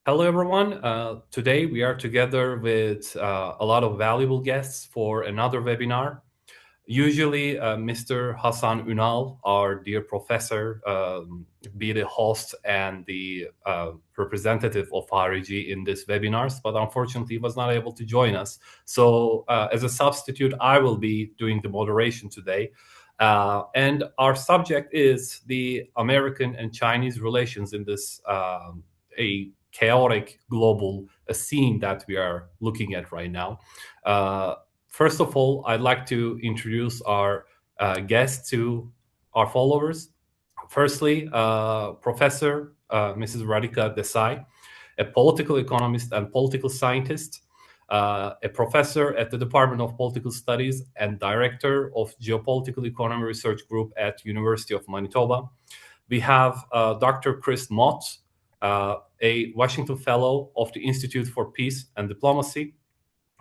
Hello, everyone. Today we are together with a lot of valuable guests for another webinar. Usually, Mr. Hassan Unal, our dear professor, be the host and the representative of Harici in this webinars, but unfortunately, he was not able to join us. So, as a substitute, I will be doing the moderation today. And our subject is the American and Chinese relations in this a chaotic global scene that we are looking at right now. Uh, First of all, I'd like to introduce our guests to our followers. Firstly, Professor Mrs. Radhika Desai, a political economist and political scientist, a professor at the Department of Political Studies and director of Geopolitical Economy Research Group at University of Manitoba. We have Dr. Chris Mott, a Washington Fellow of the Institute for Peace and Diplomacy.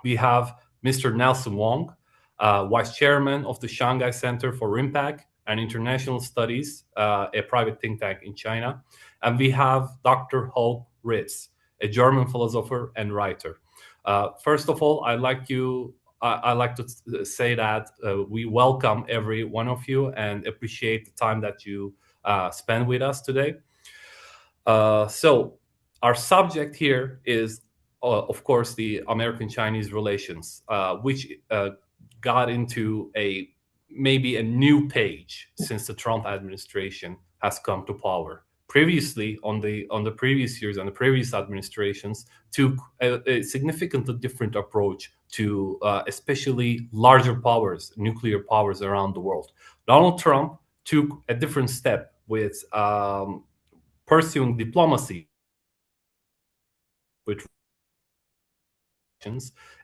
We have Mr. Nelson Wong, Vice Chairman of the Shanghai Center for Impact and International Studies, a private think tank in China. And we have Dr. Hauke Ritz, a German philosopher and writer. First of all, I like to say that we welcome every one of you and appreciate the time that you spend with us today. So our subject here is, of course, the American-Chinese relations, which got into maybe a new page since the Trump administration has come to power. Previously, on the previous years and the previous administrations, took a significantly different approach to especially larger powers, nuclear powers around the world. Donald Trump took a different step with pursuing diplomacy with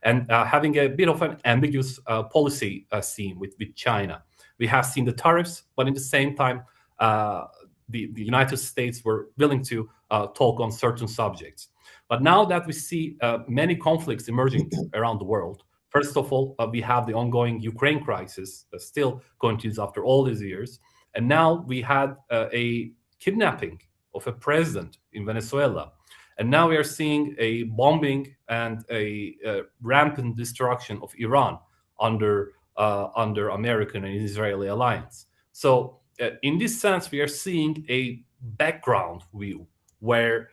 and having a bit of an ambiguous policy scene with China. We have seen the tariffs, but in the same time, the United States were willing to talk on certain subjects. But now that we see many conflicts emerging around the world, first of all, we have the ongoing Ukraine crisis that still continues after all these years. And now we had a kidnapping of a president in Venezuela. And now we are seeing a bombing and a rampant destruction of Iran under American and Israeli alliance. So, in this sense, we are seeing a background view where,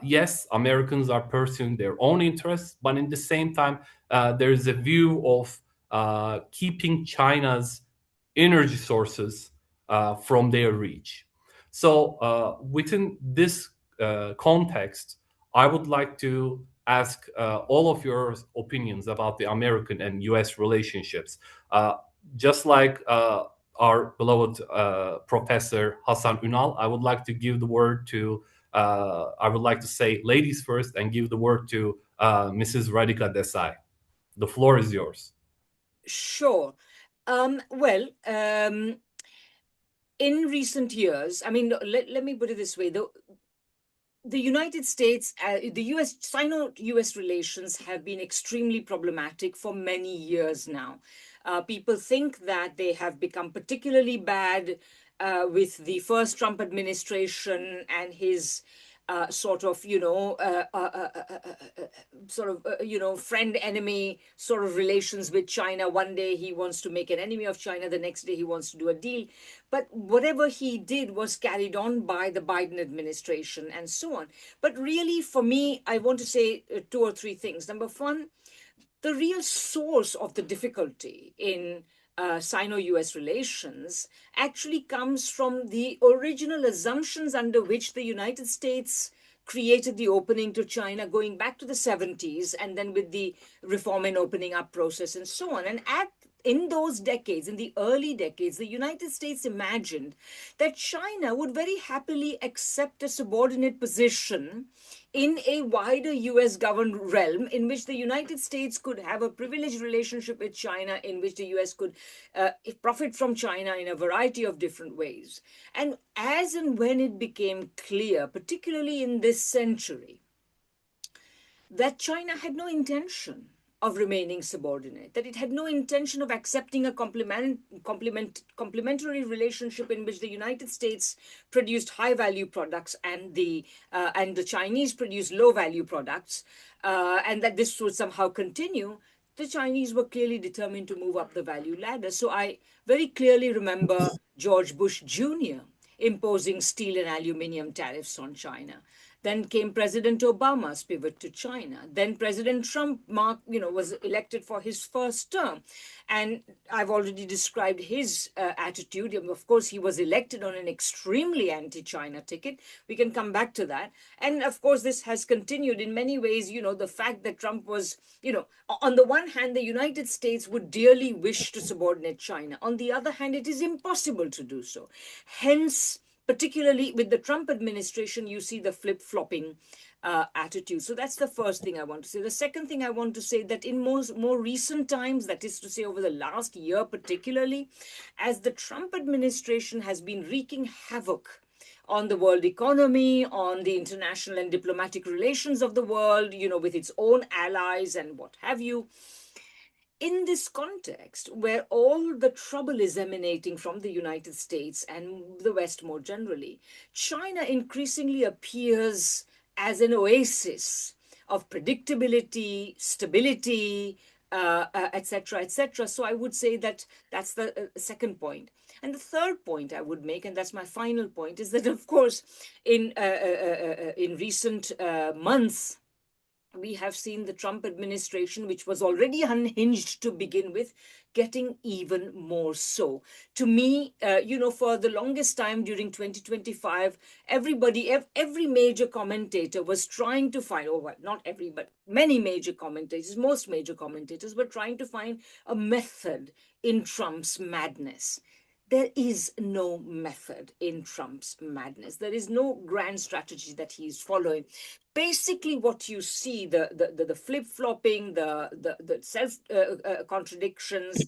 yes, Americans are pursuing their own interests, but in the same time, there is a view of keeping China's energy sources from their reach. So, within this context, I would like to ask all of your opinions about the American and US relationships. Just like our beloved Professor Hassan Unal, I would like to give the word to, I would like to say ladies first and give the word to Mrs. Radhika Desai. The floor is yours. Sure. Well, in recent years, I mean, let me put it this way. The United States, the US, Sino-US relations have been extremely problematic for many years now. People think that they have become particularly bad with the first Trump administration and his friend enemy sort of relations with China. One day he wants to make an enemy of China, the next day he wants to do a deal. But whatever he did was carried on by the Biden administration and so on. But really, for me, I want to say two or three things. Number one, the real source of the difficulty in Sino-US relations actually comes from the original assumptions under which the United States created the opening to China going back to the 70s, and then with the reform and opening up process and so on. And in those decades, in the early decades, the United States imagined that China would very happily accept a subordinate position in a wider US governed realm in which the United States could have a privileged relationship with China, in which the US could profit from China in a variety of different ways. And as and when it became clear, particularly in this century, that China had no intention of remaining subordinate, that it had no intention of accepting a complementary relationship in which the United States produced high value products and the Chinese produced low value products, and that this would somehow continue. The Chinese were clearly determined to move up the value ladder. So I very clearly remember George Bush Jr. imposing steel and aluminium tariffs on China. Then came President Obama's pivot to China. Then President Trump, was elected for his first term, and I've already described his attitude. Of course, he was elected on an extremely anti-China ticket. We can come back to that. And of course, this has continued in many ways. The fact that Trump was, on the one hand, the United States would dearly wish to subordinate China. On the other hand, it is impossible to do so. Hence, particularly with the Trump administration, you see the flip-flopping attitude. So that's the first thing I want to say. The second thing I want to say, that in more recent times, that is to say over the last year particularly, as the Trump administration has been wreaking havoc on the world economy, on the international and diplomatic relations of the world, with its own allies and what have you. In this context, where all the trouble is emanating from the United States and the West more generally, China increasingly appears as an oasis of predictability, stability, etc., etc. So I would say that that's the second point. And the third point I would make, and that's my final point, is that of course in recent months, we have seen the Trump administration, which was already unhinged to begin with, getting even more so. To me, for the longest time during 2025, every major commentator was trying to find, not every, but many major commentators, most major commentators were trying to find a method in Trump's madness. There is no method in Trump's madness. There is no grand strategy that he's following. Basically, what you see, the flip-flopping, the self contradictions,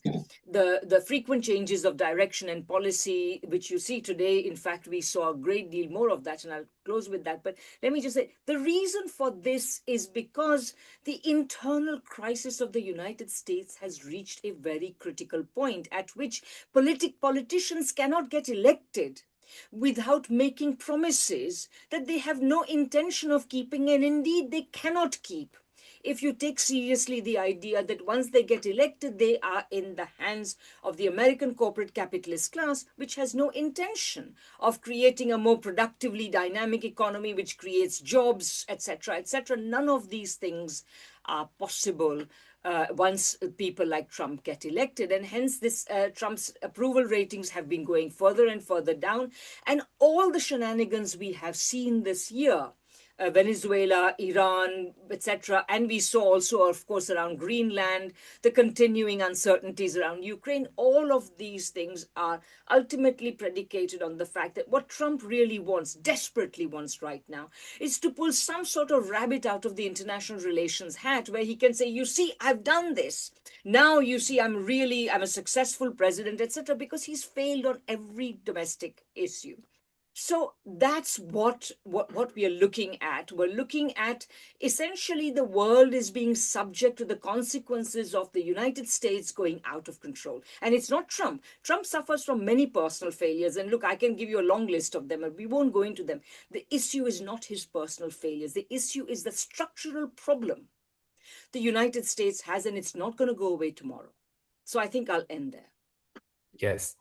the frequent changes of direction and policy, which you see today. In fact, we saw a great deal more of that, and I'll close with that. But let me just say, the reason for this is because the internal crisis of the United States has reached a very critical point at which politicians cannot get elected without making promises that they have no intention of keeping, and indeed they cannot keep. If you take seriously the idea that once they get elected, they are in the hands of the American corporate capitalist class, which has no intention of creating a more productively dynamic economy, which creates jobs, etc., etc. None of these things are possible once people like Trump get elected. And hence this Trump's approval ratings have been going further and further down. And all the shenanigans we have seen this year, Venezuela, Iran, etc. And we saw also, of course, around Greenland, the continuing uncertainties around Ukraine. All of these things are ultimately predicated on the fact that what Trump really wants, desperately wants right now, is to pull some sort of rabbit out of the international relations hat where he can say, you see, I've done this. Now you see, I'm a successful president, etc., because he's failed on every domestic issue. So that's what we are looking at. We're looking at essentially the world is being subject to the consequences of the United States going out of control. And it's not Trump. Trump suffers from many personal failures. And look, I can give you a long list of them, and we won't go into them. The issue is not his personal failures. The issue is the structural problem the United States has, and it's not going to go away tomorrow. So I think I'll end there. Yes.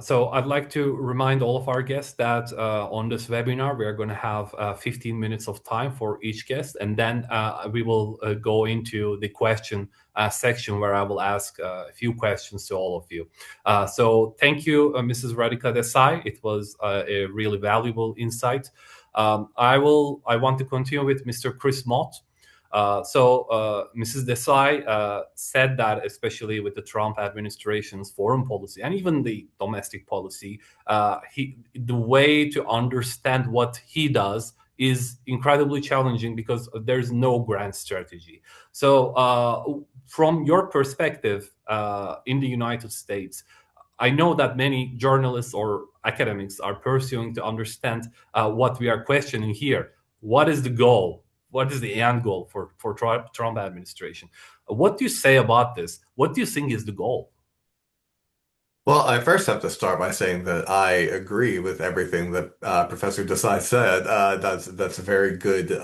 So I'd like to remind all of our guests that on this webinar, we are going to have 15 minutes of time for each guest. And then we will go into the question section where I will ask a few questions to all of you. So thank you, Mrs. Radhika Desai. It was a really valuable insight. I want to continue with Mr. Chris Mott. Mrs. Desai said that, especially with the Trump administration's foreign policy and even the domestic policy, the way to understand what he does is incredibly challenging because there's no grand strategy. So, from your perspective in the United States, I know that many journalists or academics are pursuing to understand what we are questioning here. What is the goal what is the end goal for Trump administration. What do you say about this? What do you think is the goal? Well, I first have to start by saying that I agree with everything that Professor Desai said. That's a very good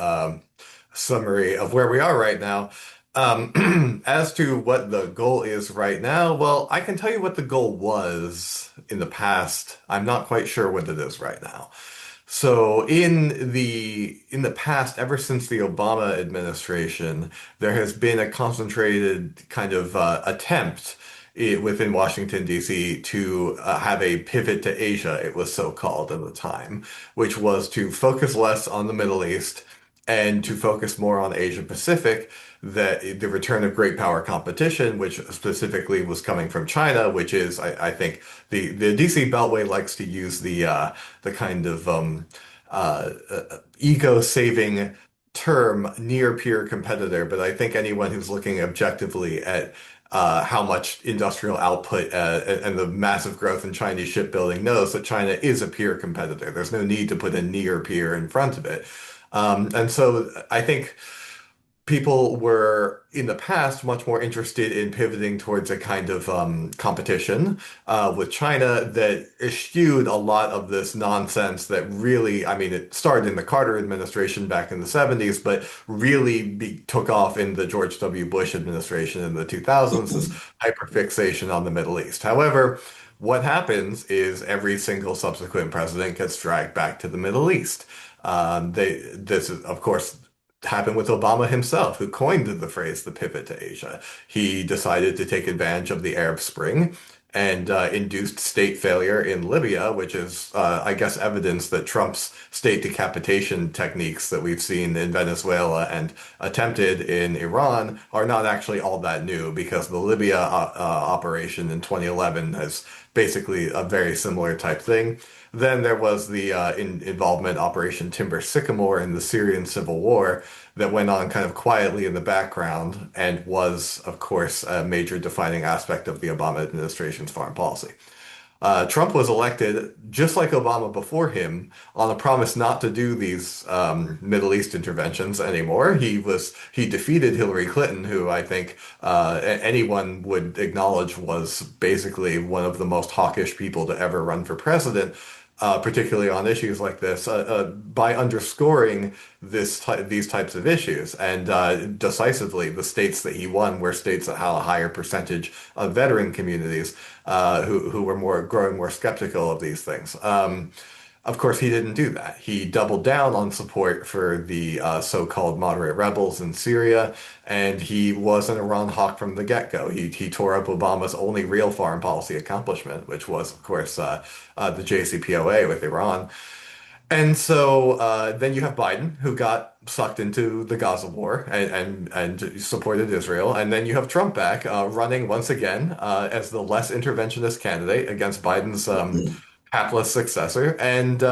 summary of where we are right now. As to what the goal is right now, well, I can tell you what the goal was in the past. I'm not quite sure what it is right now. So in the past, ever since the Obama administration, there has been a concentrated kind of attempt within Washington, D.C. to have a pivot to Asia, it was so called at the time, which was to focus less on the Middle East and to focus more on Asia Pacific, that the return of great power competition, which specifically was coming from China, which is, I think, the DC Beltway likes to use the kind of ego-saving term near peer competitor, but I think anyone who's looking objectively at how much industrial output and the massive growth in Chinese shipbuilding knows that China is a peer competitor. There's no need to put a near peer in front of it. And so I think people were in the past much more interested in pivoting towards a kind of competition with China that eschewed a lot of this nonsense that really, I mean, it started in the Carter administration back in the 70s, but really took off in the George W. Bush administration in the 2000s, this hyperfixation on the Middle East. However, what happens is every single subsequent president gets dragged back to the Middle East. This is, of course, happened with Obama himself, who coined the phrase the pivot to Asia. He decided to take advantage of the Arab Spring and induced state failure in Libya, which is, I guess, evidence that Trump's state decapitation techniques that we've seen in Venezuela and attempted in Iran are not actually all that new, because the Libya operation in 2011 has basically a very similar type thing. Then there was the involvement Operation Timber Sycamore in the Syrian civil war that went on kind of quietly in the background and was, of course, a major defining aspect of the Obama administration's foreign policy. Trump was elected, just like Obama before him, on a promise not to do these Middle East interventions anymore. He defeated Hillary Clinton, who I think anyone would acknowledge was basically one of the most hawkish people to ever run for president. Particularly on issues like this, by underscoring these types of issues. And decisively, the states that he won were states that had a higher percentage of veteran communities who were growing more skeptical of these things. Of course, he didn't do that. He doubled down on support for the so-called moderate rebels in Syria, and he was an Iran hawk from the get-go. He tore up Obama's only real foreign policy accomplishment, which was, of course, the JCPOA with Iran. And so then you have Biden, who got sucked into the Gaza war and supported Israel. And then you have Trump back running once again as the less interventionist candidate against Biden's hapless successor. And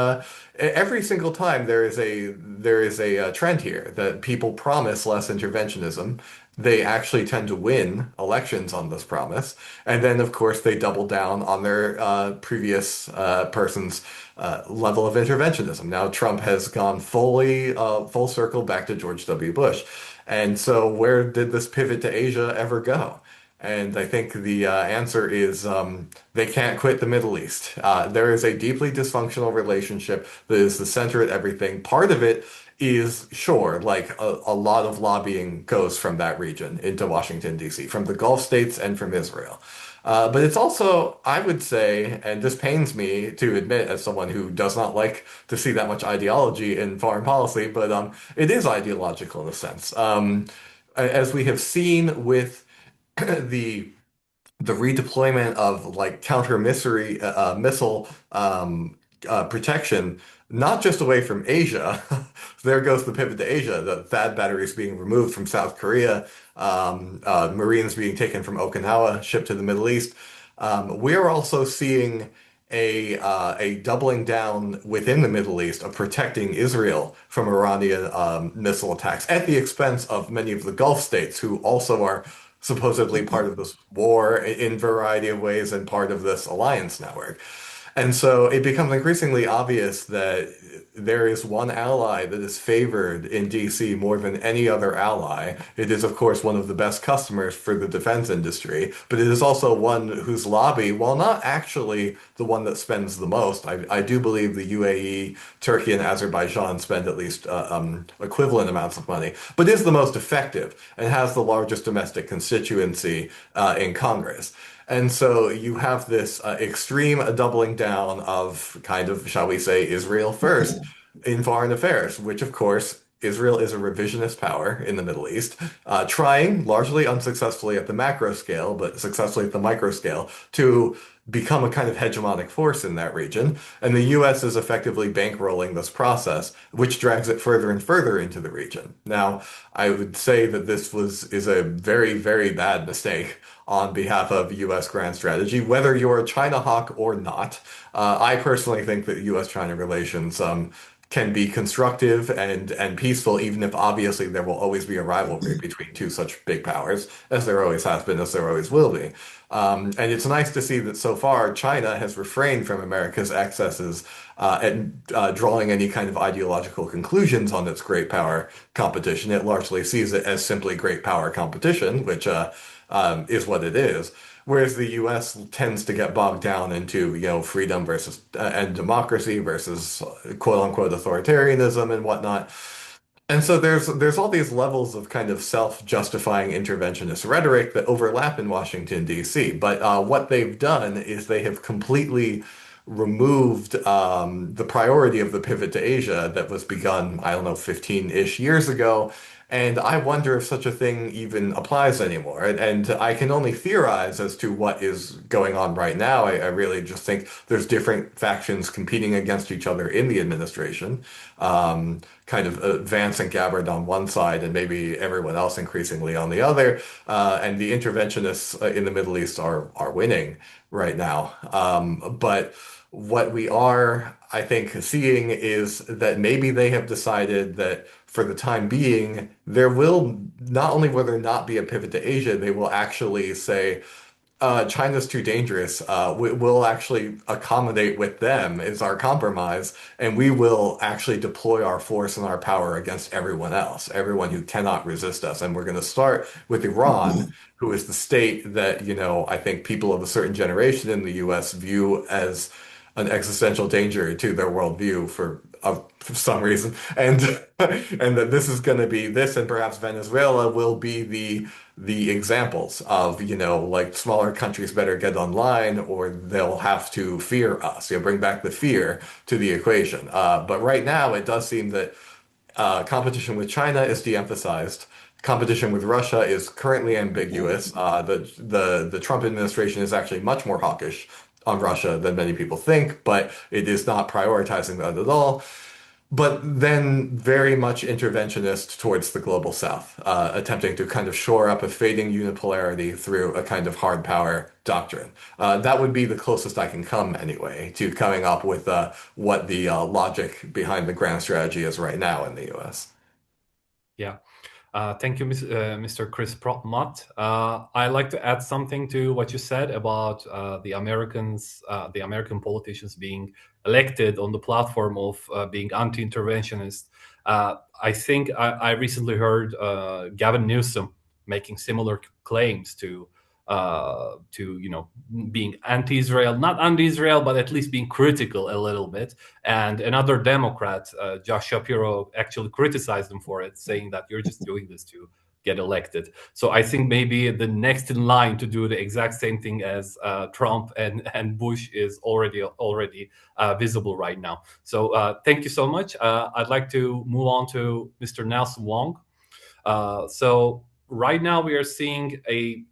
every single time there is a trend here that people promise less interventionism. They actually tend to win elections on this promise. And then, of course, they double down on their previous person's level of interventionism. Now, Trump has gone full circle back to George W. Bush. And so where did this pivot to Asia ever go? And I think the answer is they can't quit the Middle East. There is a deeply dysfunctional relationship that is the center of everything. Part of it is, sure, like a lot of lobbying goes from that region into Washington, D.C., from the Gulf states and from Israel. But it's also, I would say, and this pains me to admit as someone who does not like to see that much ideology in foreign policy, but it is ideological in a sense. As we have seen with the redeployment of like counter missile protection, not just away from Asia. There goes the pivot to Asia. The THAAD batteries being removed from South Korea, Marines being taken from Okinawa, shipped to the Middle East. We are also seeing a doubling down within the Middle East of protecting Israel from Iranian missile attacks at the expense of many of the Gulf states who also are supposedly part of this war in a variety of ways and part of this alliance network. And so it becomes increasingly obvious that there is one ally that is favored in DC more than any other ally. It is, of course, one of the best customers for the defense industry, but it is also one whose lobby, while not actually the one that spends the most, I do believe the UAE, Turkey, and Azerbaijan spend at least equivalent amounts of money, but is the most effective and has the largest domestic constituency in Congress. And so you have this extreme doubling down of kind of, shall we say, Israel first in foreign affairs, which of course Israel is a revisionist power in the Middle East, trying largely unsuccessfully at the macro scale, but successfully at the micro scale to become a kind of hegemonic force in that region. And the US is effectively bankrolling this process, which drags it further and further into the region. Now, I would say that is a very, very bad mistake on behalf of US grand strategy, whether you're a China hawk or not. I personally think that US-China relations can be constructive and peaceful, even if obviously there will always be a rivalry between two such big powers, as there always has been, as there always will be. And it's nice to see that so far China has refrained from America's excesses and drawing any kind of ideological conclusions on its great power competition. It largely sees it as simply great power competition, which is what it is. Whereas the U.S. tends to get bogged down into, freedom versus and democracy versus quote unquote authoritarianism and whatnot. And so there's all these levels of kind of self-justifying interventionist rhetoric that overlap in Washington, D.C. But what they've done is they have completely removed the priority of the pivot to Asia that was begun, I don't know, 15-ish years ago. And I wonder if such a thing even applies anymore. And I can only theorize as to what is going on right now. I really just think there's different factions competing against each other in the administration. Kind of Vance and Gabbard on one side and maybe everyone else increasingly on the other. And the interventionists in the Middle East are winning right now. But what we are, I think, seeing is that maybe they have decided that for the time being, there will not only will there not be a pivot to Asia, they will actually say, China's too dangerous. We'll actually accommodate with them is our compromise, and we will actually deploy our force and our power against everyone else, everyone who cannot resist us. And we're going to start with Iran, who is the state that, I think people of a certain generation in the US view as an existential danger to their worldview for some reason, and and that this is going to be this, and perhaps Venezuela will be the examples of like smaller countries better get online, or they'll have to fear us. Bring back the fear to the equation. But right now, it does seem that competition with China is de-emphasized. Competition with Russia is currently ambiguous. The Trump administration is actually much more hawkish on Russia than many people think, but it is not prioritizing that at all. But then very much interventionist towards the global south, attempting to kind of shore up a fading unipolarity through a kind of hard power doctrine. That would be the closest I can come anyway to coming up with what the logic behind the grand strategy is right now in the US. Yeah. Thank you, Mr. Chris Mott. I'd like to add something to what you said about the American politicians being elected on the platform of being anti-interventionist. I think I recently heard Gavin Newsom making similar claims to being anti-Israel, not anti-Israel, but at least being critical a little bit. And another Democrat, Josh Shapiro, actually criticized him for it, saying that you're just doing this to get elected. So I think maybe the next in line to do the exact same thing as Trump and Bush is already visible right now. So thank you so much. I'd like to move on to Mr. Nelson Wong. So right now we are seeing a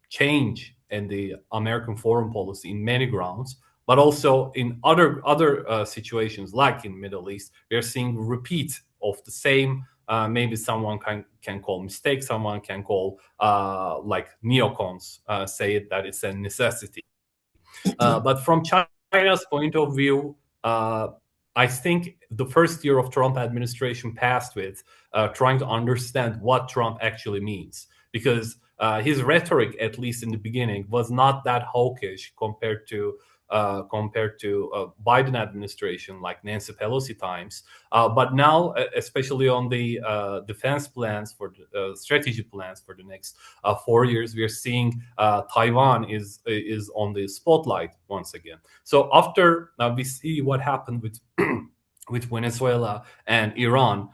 change in the American foreign policy in many grounds, but also in other situations, like in Middle East, we are seeing repeat of the same. Maybe someone can call mistake, someone can call like neocons say it, that it's a necessity. But from China's point of view, I think the first year of Trump administration passed with trying to understand what Trump actually means, because his rhetoric, at least in the beginning, was not that hawkish compared to compared to Biden administration, like Nancy Pelosi times. But now, especially on the defense plans for the strategy plans for the next 4 years, we are seeing Taiwan is on the spotlight once again. So after we see what happened with with Venezuela and Iran,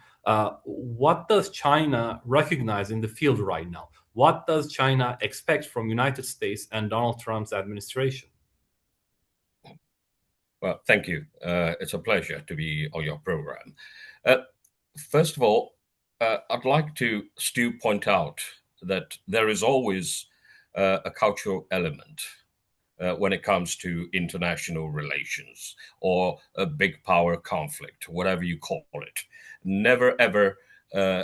what does China recognize in the field right now? What does China expect from United States and Donald Trump's administration? Well, thank you. It's a pleasure to be on your program. Uh, First of all, I'd like to still point out that there is always a cultural element when it comes to international relations or a big power conflict, whatever you call it. Never ever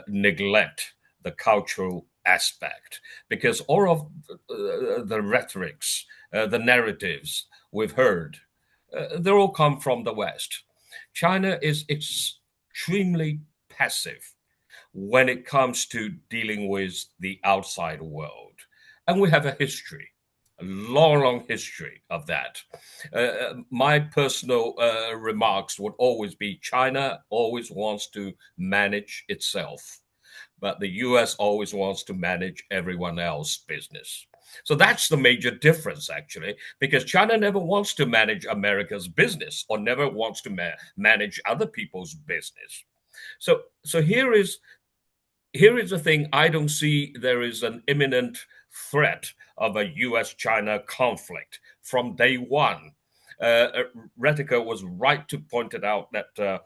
neglect the cultural aspect, because all of the rhetorics, the narratives we've heard, they all come from the West. China is extremely passive when it comes to dealing with the outside world. And we have a history, a long, long history of that. My personal remarks would always be China always wants to manage itself, but the US always wants to manage everyone else's business. So that's the major difference, actually, because China never wants to manage America's business or never wants to manage other people's business. So here is the thing. I don't see there is an imminent threat of a US-China conflict from day one. Radhika was right to point it out that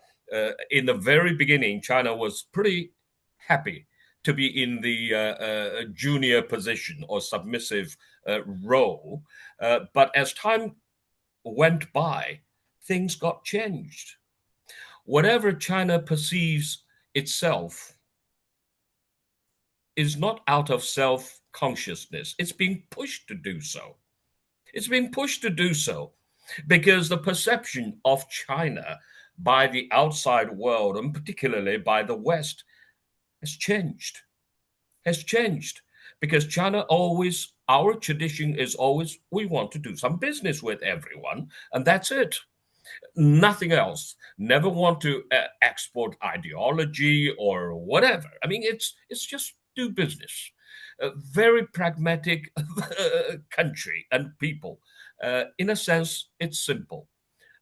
in the very beginning, China was pretty happy to be in the junior position or submissive role. But as time went by, things got changed. Whatever China perceives itself is not out of self-consciousness. It's being pushed to do so. It's being pushed to do so because the perception of China by the outside world, and particularly by the West, has changed. Because China always, our tradition is always, we want to do some business with everyone, and that's it. Nothing else. Never want to export ideology or whatever. I mean, it's just do business. A very pragmatic country and people. In a sense, it's simple.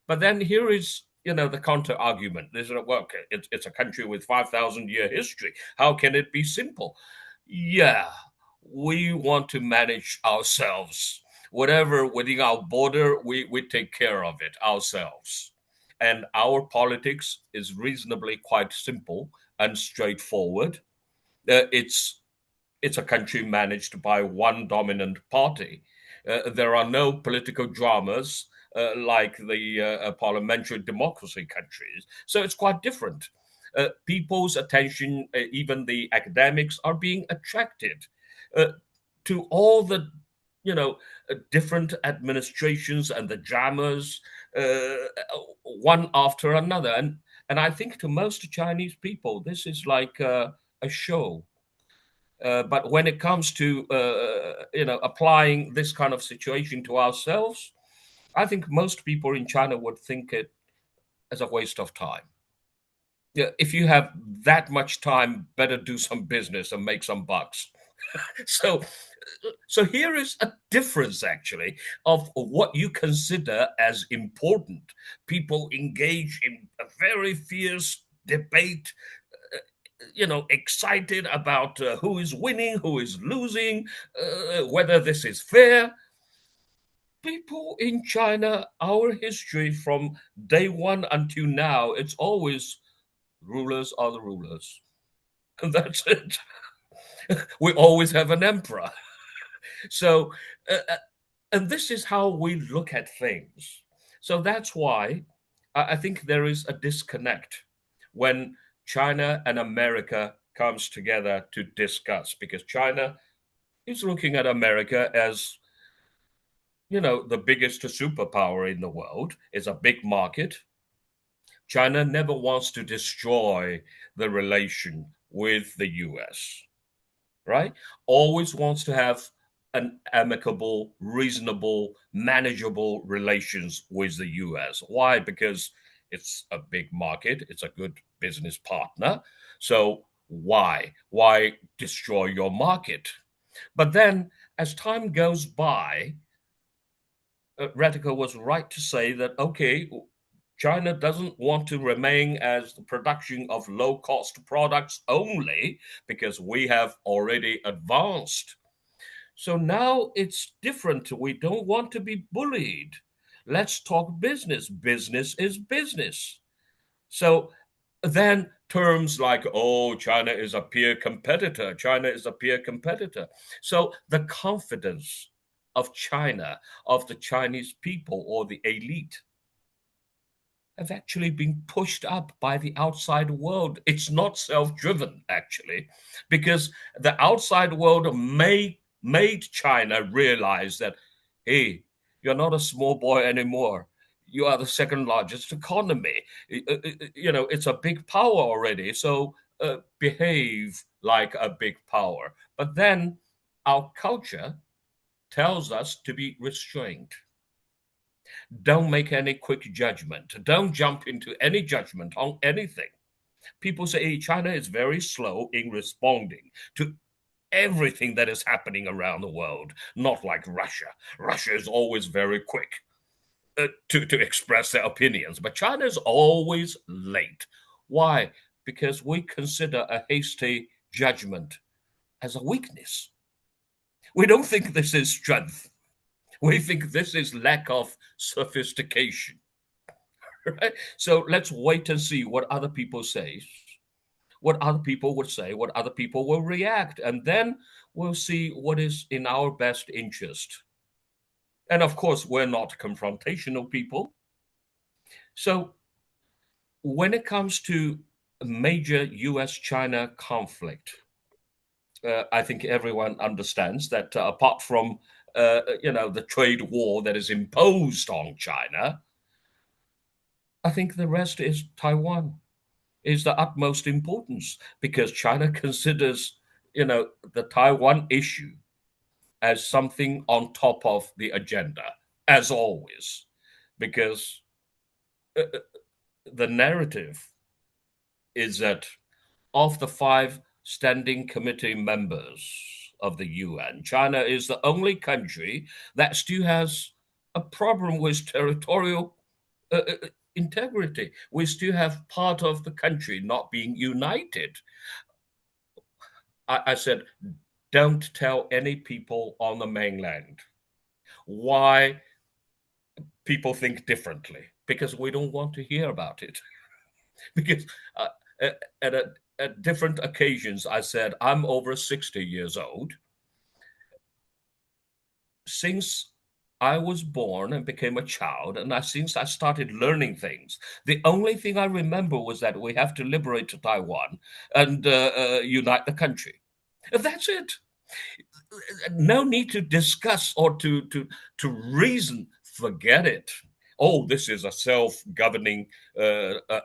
But then here is, the counter argument. This is well, it's a country with 5,000-year history. How can it be simple? Yeah, we want to manage ourselves. Whatever within our border, we take care of it ourselves. And our politics is reasonably quite simple and straightforward. It's a country managed by one dominant party. There are no political dramas like the parliamentary democracy countries. So it's quite different. People's attention, even the academics, are being attracted to all the different administrations and the dramas, one after another. And I think to most Chinese people, this is like a show. But when it comes to applying this kind of situation to ourselves, I think most people in China would think it as a waste of time. Yeah, if you have that much time, better do some business and make some bucks. So here is a difference actually of what you consider as important. People engage in a very fierce debate, excited about who is winning, who is losing, whether this is fair. People in China, our history from day one until now, it's always rulers are the rulers. And that's it. We always have an emperor. So, and this is how we look at things. So that's why I think there is a disconnect when China and America comes together to discuss, because China is looking at America as, the biggest superpower in the world. It's a big market. China never wants to destroy the relation with the US, right? Always wants to have an amicable, reasonable, manageable relations with the US. Why? Because it's a big market, it's a good business partner. So why? Why destroy your market? But then, as time goes by, Radhika was right to say that, okay, China doesn't want to remain as the production of low-cost products only because we have already advanced. So now it's different. We don't want to be bullied. Let's talk business. Business is business. So then terms like, oh, China is a peer competitor, China is a peer competitor. So the confidence of China, of the Chinese people or the elite, have actually been pushed up by the outside world. It's not self-driven, actually, because the outside world made China realize that, hey, you're not a small boy anymore. You are the second largest economy. It's a big power already. So behave like a big power. But then our culture tells us to be restrained. Don't make any quick judgment. Don't jump into any judgment on anything. People say, hey, China is very slow in responding to everything that is happening around the world, not like Russia. Russia is always very quick to express their opinions, but China is always late. Why? Because we consider a hasty judgment as a weakness. We don't think this is strength. We think this is lack of sophistication. Right? So let's wait and see what other people say, what other people would say, what other people will react, and then we'll see what is in our best interest. And of course, we're not confrontational people. So when it comes to a major US-China conflict, I think everyone understands that apart from the trade war that is imposed on China, I think the rest is Taiwan is the utmost importance because China considers the Taiwan issue as something on top of the agenda, as always, because the narrative is that of the 5 standing committee members of the UN, China is the only country that still has a problem with territorial integrity. We still have part of the country not being united. I said, don't tell any people on the mainland why people think differently, because we don't want to hear about it. Because at different occasions, I said, I'm over 60 years old. Since I was born and became a child, and since I started learning things, the only thing I remember was that we have to liberate Taiwan and unite the country. That's it. No need to discuss or to reason. Forget it. Oh, this is a self-governing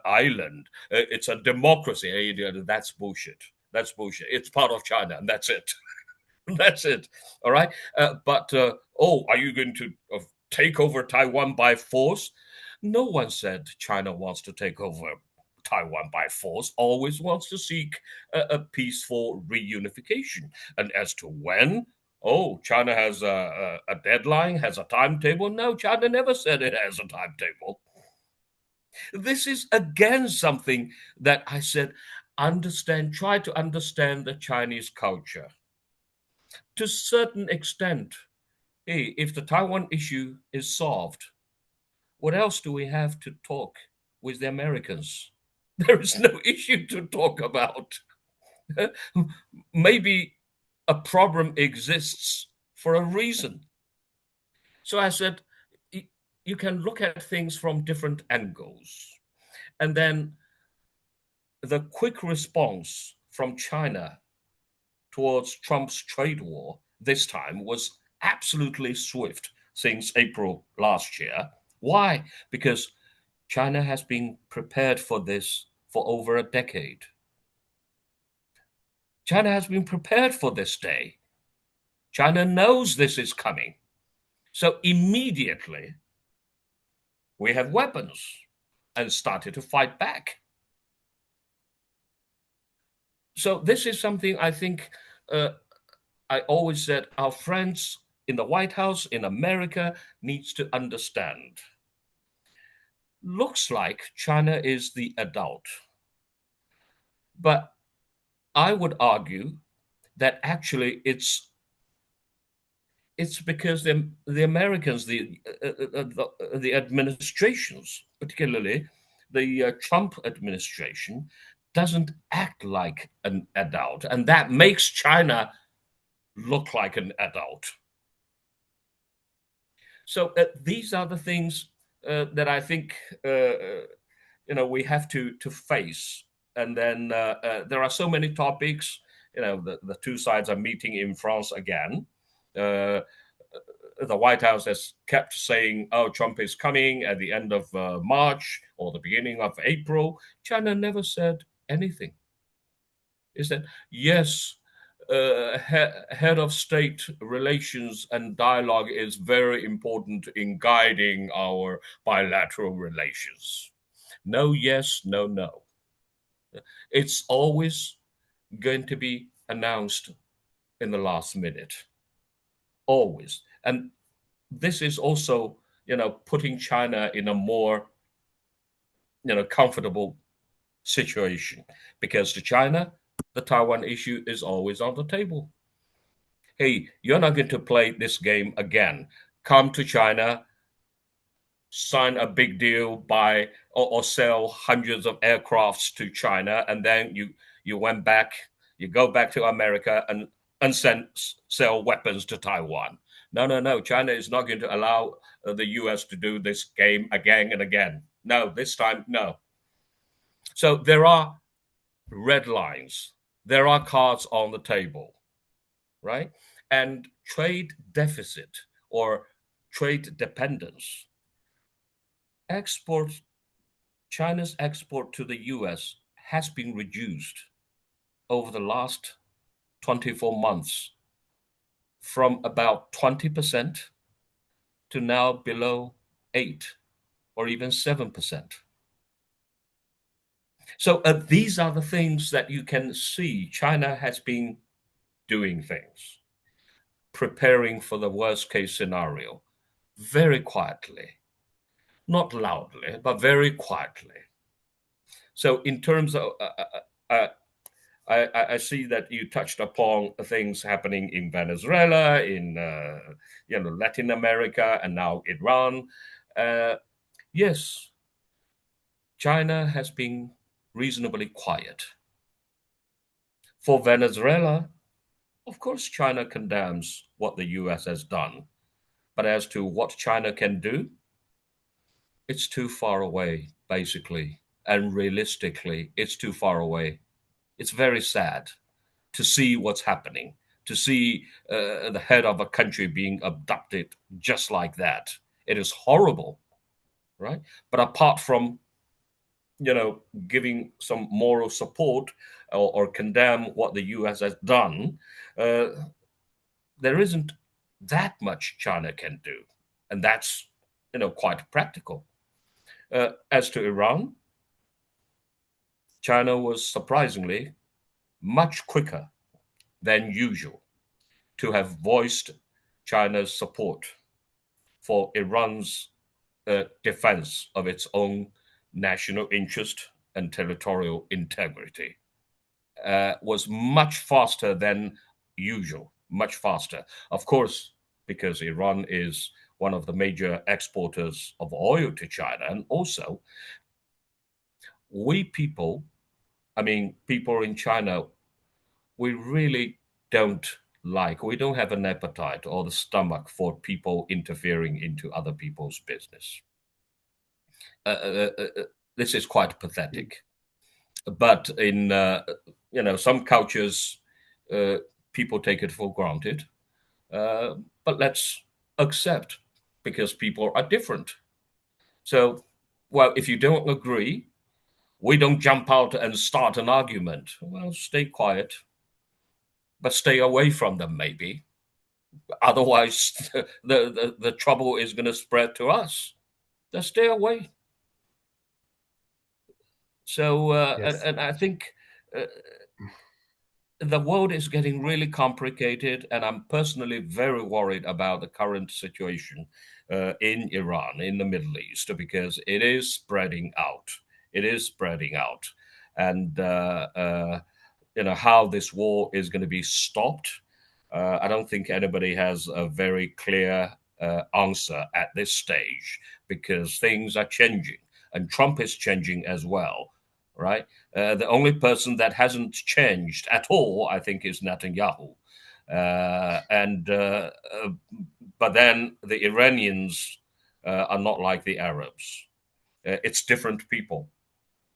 island. It's a democracy. That's bullshit. That's bullshit. It's part of China, and that's it. That's it. All right. But are you going to take over Taiwan by force? No one said China wants to take over Taiwan by force, always wants to seek a peaceful reunification. And as to when, China has a deadline, has a timetable. No, China never said it has a timetable. This is again something that I said, try to understand the Chinese culture. To a certain extent, hey, if the Taiwan issue is solved, what else do we have to talk with the Americans? There is no issue to talk about. Maybe a problem exists for a reason. So I said, you can look at things from different angles. And then the quick response from China towards Trump's trade war this time was absolutely swift since April last year. Why? Because China has been prepared for this for over a decade. China has been prepared for this day. China knows this is coming. So immediately we have weapons and started to fight back. So this is something I think I always said our friends in the White House in America needs to understand. Looks like China is the adult. But I would argue that actually it's because the Americans, the administrations, particularly the Trump administration, doesn't act like an adult, and that makes China look like an adult. So these are the things that I think we have to face. And then there are so many topics. The two sides are meeting in France again. The White House has kept saying, "Oh, Trump is coming at the end of March or the beginning of April." China never said anything. It said, "Yes, head of state relations and dialogue is very important in guiding our bilateral relations." No, yes, no, no. It's always going to be announced in the last minute. Always. And this is also, putting China in a more, comfortable situation, because to China, the Taiwan issue is always on the table. Hey, you're not going to play this game again. Come to China, sign a big deal, buy or sell hundreds of aircrafts to China, and then you go back to America and sell weapons to Taiwan. No. China is not going to allow the US to do this game again and again. No, this time, no. So there are red lines. There are cards on the table, right? And trade deficit or trade dependence. China's export to the US has been reduced over the last 24 months from about 20% to now below 8 or even 7%. So these are the things that you can see. China has been doing things, preparing for the worst case scenario, very quietly, not loudly, but very quietly. So in terms of, I see that you touched upon things happening in Venezuela, in Latin America, and now Iran. Yes, China has been reasonably quiet. For Venezuela, of course, China condemns what the US has done. But as to what China can do, it's too far away, basically. And realistically, it's too far away. It's very sad to see what's happening, to see the head of a country being abducted just like that. It is horrible, right? But apart from giving some moral support or condemn what the US has done, there isn't that much China can do. And that's, quite practical. As to Iran, China was surprisingly much quicker than usual to have voiced China's support for Iran's defense of its own national interest and territorial integrity. Was much faster than usual, much faster. Of course, because Iran is one of the major exporters of oil to China. And also, people in China, we really we don't have an appetite or the stomach for people interfering into other people's business. This is quite pathetic. But in some cultures, people take it for granted. But let's accept, because people are different. So, well, if you don't agree, we don't jump out and start an argument. Well, stay quiet, but stay away from them, maybe. Otherwise, the trouble is going to spread to us. Just stay away. So, Yes. and I think the world is getting really complicated, and I'm personally very worried about the current situation in Iran, in the Middle East, because it is spreading out. It is spreading out, and how this war is going to be stopped. I don't think anybody has a very clear answer at this stage, because things are changing, and Trump is changing as well, right? The only person that hasn't changed at all, I think, is Netanyahu. But then the Iranians are not like the Arabs. It's different people.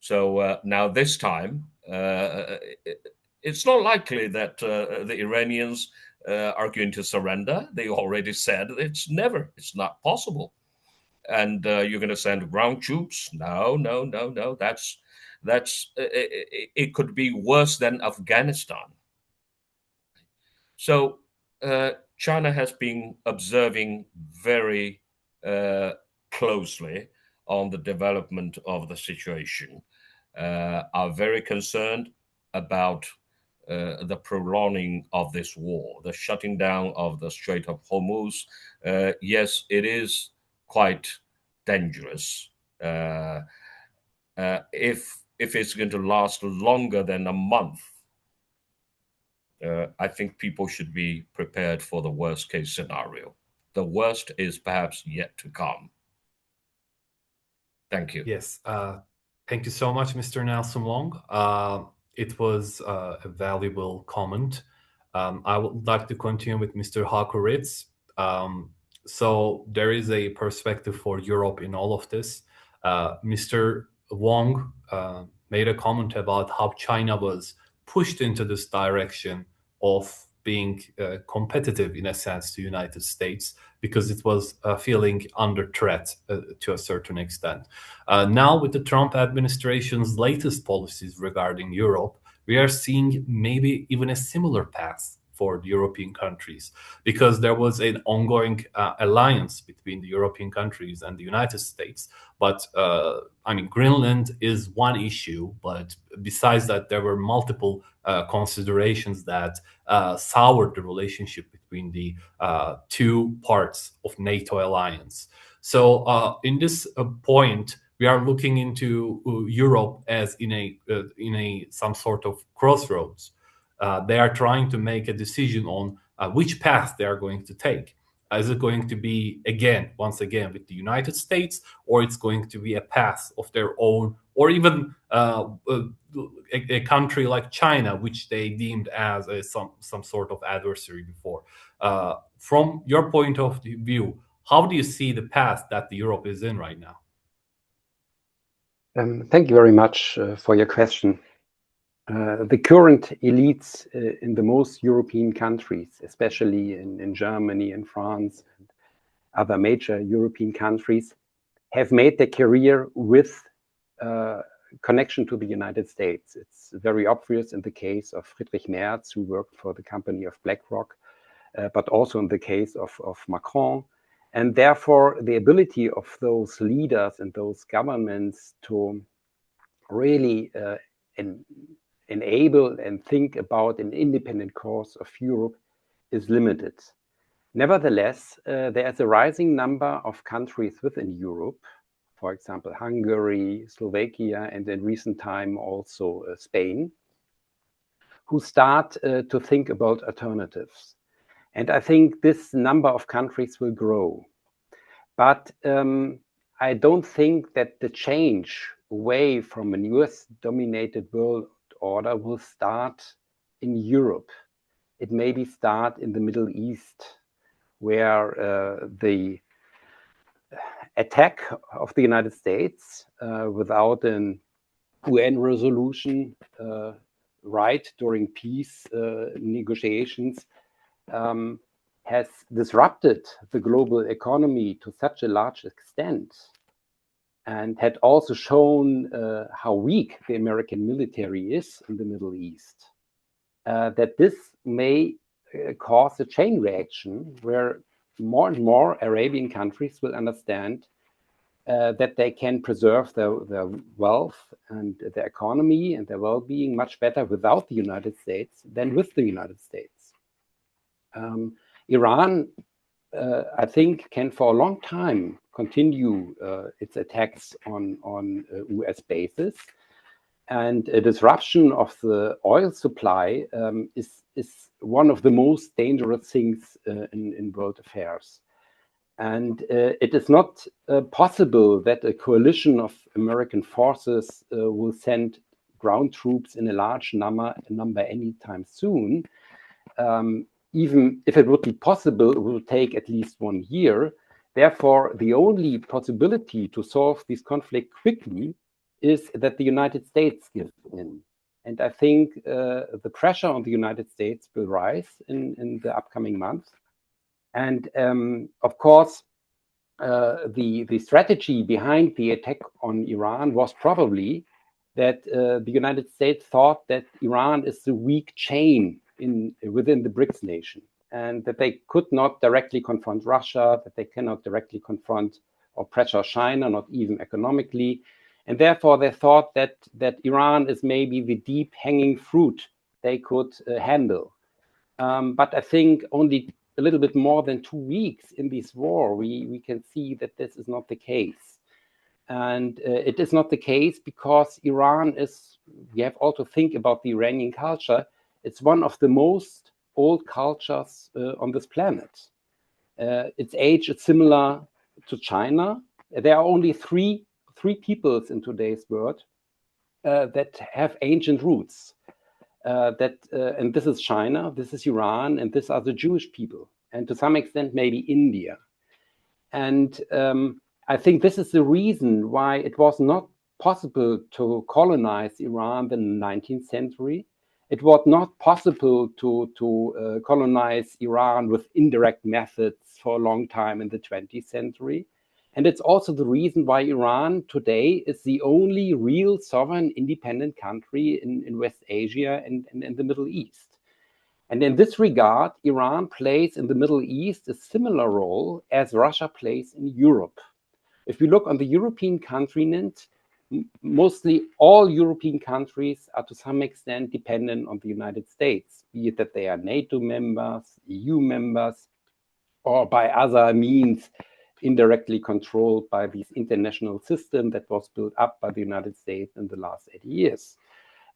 So now this time, it's not likely that the Iranians are going to surrender. They already said it's not possible. And you're going to send ground troops? No, no, no, no. It could be worse than Afghanistan. So China has been observing very closely on the development of the situation, are very concerned about the prolonging of this war, the shutting down of the Strait of Hormuz. Yes, it is quite dangerous. If it's going to last longer than a month, I think people should be prepared for the worst case scenario. The worst is perhaps yet to come. Thank you. Yes. Thank you so much, Mr. Nelson Wong. It was a valuable comment. I would like to continue with Mr. Hauke Ritz. So there is a perspective for Europe in all of this. Mr. Wong made a comment about how China was pushed into this direction of being competitive, in a sense, to the United States, because it was feeling under threat to a certain extent. Now, with the Trump administration's latest policies regarding Europe, we are seeing maybe even a similar path for the European countries, because there was an ongoing alliance between the European countries and the United States. But Greenland is one issue, but besides that, there were multiple considerations that soured the relationship between the two parts of NATO alliance. So in this point, we are looking into Europe as in a some sort of crossroads. They are trying to make a decision on which path they are going to take. Is it going to be once again with the United States, or it's going to be a path of their own, or even a country like China, which they deemed as some sort of adversary before? From your point of view, how do you see the path that the Europe is in right now? Thank you very much for your question. The current elites in the most European countries, especially in Germany and France and other major European countries, have made their career with connection to the United States. It's very obvious in the case of Friedrich Merz, who worked for the company of BlackRock, but also in the case of Macron. And therefore, the ability of those leaders and those governments to really enable and think about an independent course of Europe is limited. Nevertheless, there is a rising number of countries within Europe, for example, Hungary, Slovakia, and in recent time also Spain, who start to think about alternatives. And I think this number of countries will grow. But I don't think that the change away from a US-dominated world order will start in Europe. It maybe start in the Middle East, where the attack of the United States without an UN resolution right during peace negotiations has disrupted the global economy to such a large extent, and had also shown how weak the American military is in the Middle East, that this may cause a chain reaction where more and more Arabian countries will understand that they can preserve their wealth and their economy and their well-being much better without the United States than with the United States. Iran, I think, can for a long time continue its attacks on US bases. And a disruption of the oil supply is one of the most dangerous things in world affairs. And it is not possible that a coalition of American forces will send ground troops in a large number anytime soon. Even if it would be possible, it will take at least 1 year. Therefore, the only possibility to solve this conflict quickly is that the United States gives in. And I think the pressure on the United States will rise in the upcoming months. And of course, the strategy behind the attack on Iran was probably that the United States thought that Iran is the weak chain within the BRICS nation, and that they could not directly confront Russia, that they cannot directly confront or pressure China, not even economically. And therefore, they thought that Iran is maybe the deep hanging fruit they could handle. But I think only a little bit more than 2 weeks in this war, we can see that this is not the case. And it is not the case because Iran is, we have also to think about the Iranian culture. It's one of the most old cultures on this planet. Its age is similar to China. There are only three peoples in today's world that have ancient roots. And this is China, this is Iran, and these are the Jewish people, and to some extent maybe India. And I think this is the reason why it was not possible to colonize Iran in the 19th century. It was not possible to colonize Iran with indirect methods for a long time in the 20th century. And it's also the reason why Iran today is the only real sovereign independent country in West Asia and in the Middle East. And in this regard, Iran plays in the Middle East a similar role as Russia plays in Europe. If we look on the European continent, mostly all European countries are to some extent dependent on the United States, be it that they are NATO members, EU members, or by other means indirectly controlled by this international system that was built up by the United States in the last 80 years.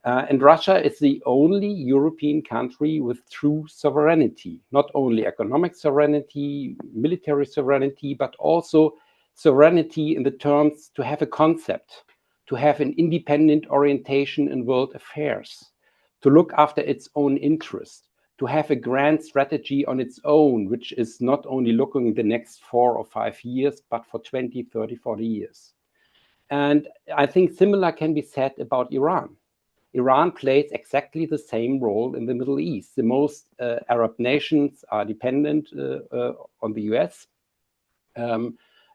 And Russia is the only European country with true sovereignty, not only economic sovereignty, military sovereignty, but also sovereignty in the terms to have a concept, to have an independent orientation in world affairs, to look after its own interest, to have a grand strategy on its own, which is not only looking the next 4 or 5 years, but for 20, 30, 40 years. And I think similar can be said about Iran. Iran plays exactly the same role in the Middle East. The most Arab nations are dependent on the US.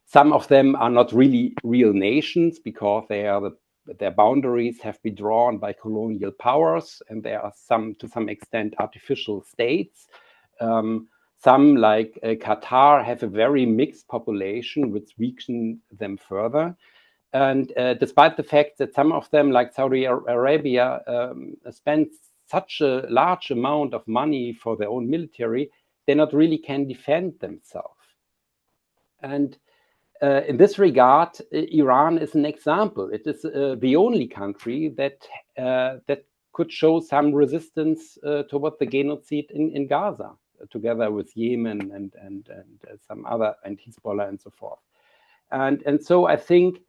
Some of them are not really real nations because their boundaries have been drawn by colonial powers, and there are to some extent, artificial states. Some, like Qatar, have a very mixed population, which weakens them further. And despite the fact that some of them, like Saudi Arabia, spend such a large amount of money for their own military, they not really can defend themselves. And in this regard, Iran is an example. It is the only country that could show some resistance toward the genocide in Gaza, together with Yemen and some other, and Hezbollah and so forth. And so I think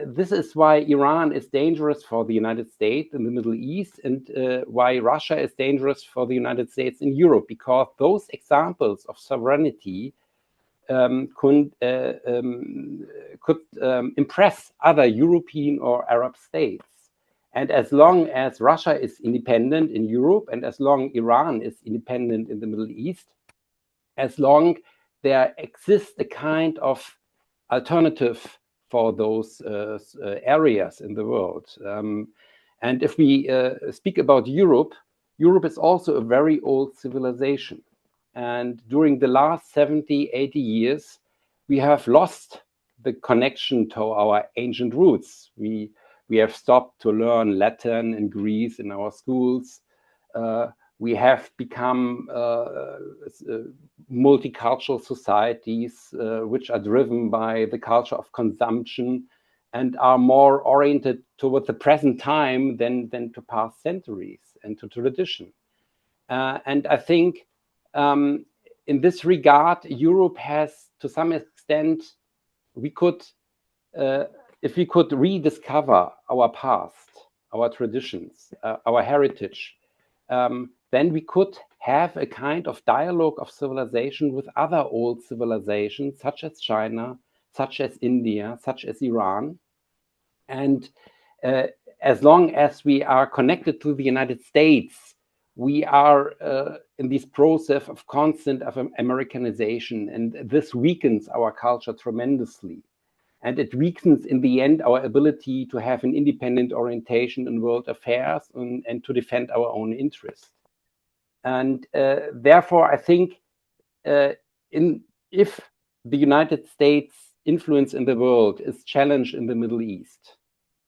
this is why Iran is dangerous for the United States in the Middle East, and why Russia is dangerous for the United States in Europe, because those examples of sovereignty could impress other European or Arab states. And as long as Russia is independent in Europe, and as long Iran is independent in the Middle East, as long there exists a kind of alternative for those areas in the world. And if we speak about Europe, Europe is also a very old civilization. And during the last 70, 80 years, we have lost the connection to our ancient roots. We have stopped to learn Latin and Greece in our schools. We have become multicultural societies which are driven by the culture of consumption and are more oriented toward the present time than to past centuries and to tradition. And I think in this regard, Europe has, to some extent, we could, if we could rediscover our past, our traditions, our heritage, then we could have a kind of dialogue of civilization with other old civilizations, such as China, such as India, such as Iran. And as long as we are connected to the United States, we are in this process of constant Americanization, and this weakens our culture tremendously. And it weakens, in the end, our ability to have an independent orientation in world affairs and to defend our own interests. And therefore, I think if the United States' influence in the world is challenged in the Middle East,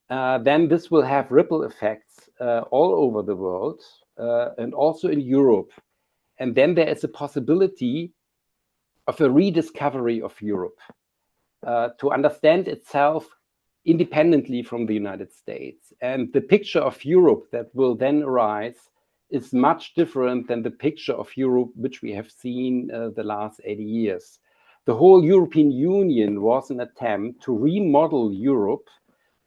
then this will have ripple effects all over the world and also in Europe. And then there is a possibility of a rediscovery of Europe to understand itself independently from the United States. And the picture of Europe that will then arise is much different than the picture of Europe which we have seen the last 80 years. The whole European Union was an attempt to remodel Europe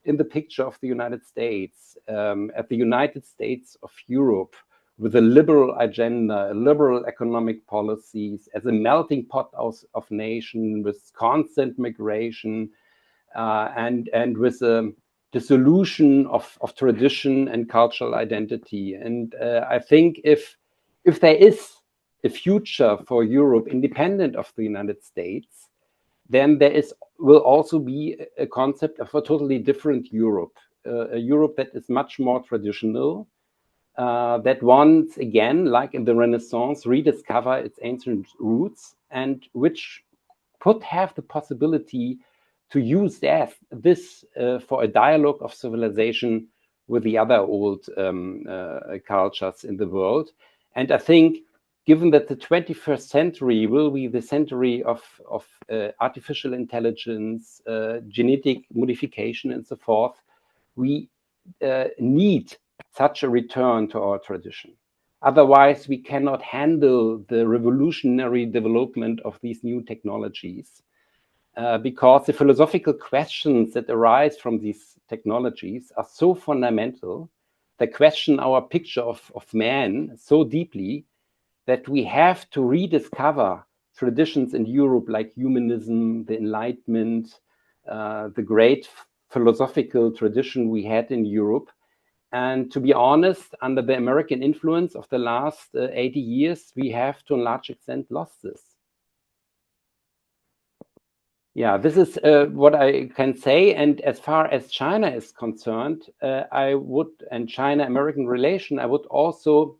in the picture of the United States, at the United States of Europe, with a liberal agenda, liberal economic policies, as a melting pot of nations, with constant migration, and with the dissolution of tradition and cultural identity. And I think if there is a future for Europe independent of the United States, then there will also be a concept of a totally different Europe, a Europe that is much more traditional, that once again, like in the Renaissance, rediscover its ancient roots, and which could have the possibility to use this for a dialogue of civilization with the other old cultures in the world. And I think, given that the 21st century will be the century of artificial intelligence, genetic modification, and so forth, we need such a return to our tradition. Otherwise, we cannot handle the revolutionary development of these new technologies, because the philosophical questions that arise from these technologies are so fundamental, they question our picture of man so deeply, that we have to rediscover traditions in Europe like humanism, the Enlightenment, the great philosophical tradition we had in Europe. And to be honest, under the American influence of the last 80 years, we have to a large extent lost this. Yeah, this is what I can say. And as far as China is concerned, and China-American relation, I would also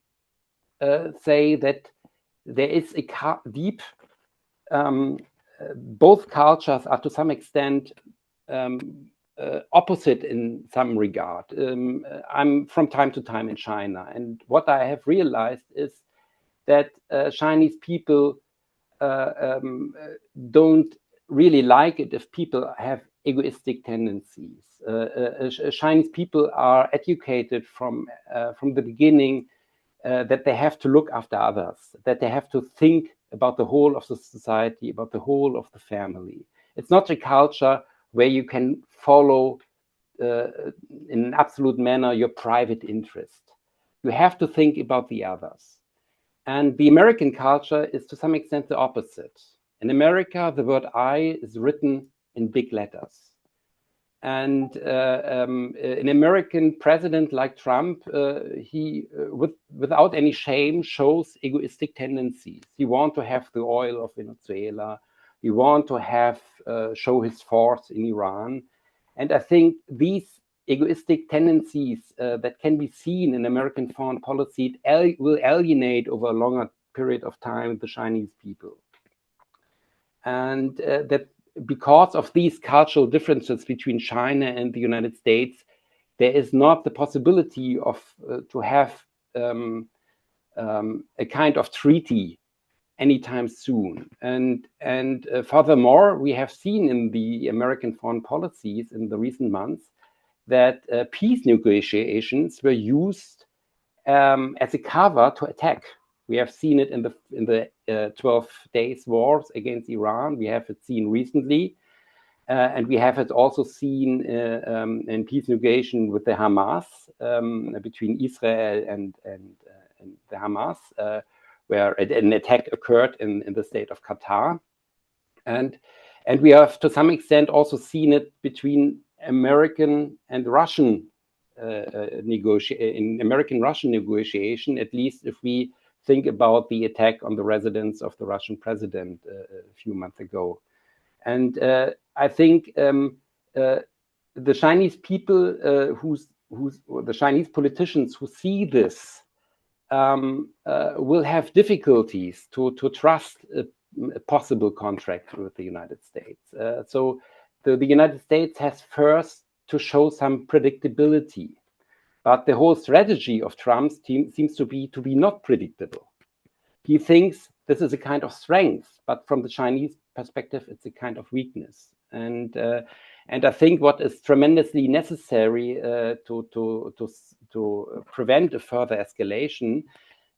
say that there is a deep, both cultures are to some extent opposite in some regard. I'm from time to time in China, and what I have realized is that Chinese people don't really like it if people have egoistic tendencies. Chinese people are educated from the beginning that they have to look after others, that they have to think about the whole of the society, about the whole of the family. It's not a culture where you can follow in an absolute manner your private interest. You have to think about the others. And the American culture is to some extent the opposite. In America, the word I is written in big letters. And an American president like Trump, he, without any shame, shows egoistic tendencies. He wants to have the oil of Venezuela. He wants to have show his force in Iran. And I think these egoistic tendencies that can be seen in American foreign policy will alienate over a longer period of time the Chinese people. And that because of these cultural differences between China and the United States, there is not the possibility of to have a kind of treaty anytime soon. And furthermore, we have seen in the American foreign policies in the recent months that peace negotiations were used as a cover to attack. We have seen it in the 12 days wars against Iran. We have it seen recently. And we have it also seen in peace negotiation with the Hamas, between Israel and the Hamas, where an attack occurred in the state of Qatar. And we have to some extent also seen it between American and Russian in American-Russian negotiation, at least if we think about the attack on the residence of the Russian president a few months ago. And I think the Chinese people, the Chinese politicians who see this will have difficulties to trust a possible contract with the United States. So the United States has first to show some predictability, but the whole strategy of Trump's team seems to be not predictable. He thinks this is a kind of strength, but from the Chinese perspective, it's a kind of weakness. And I think what is tremendously necessary to prevent a further escalation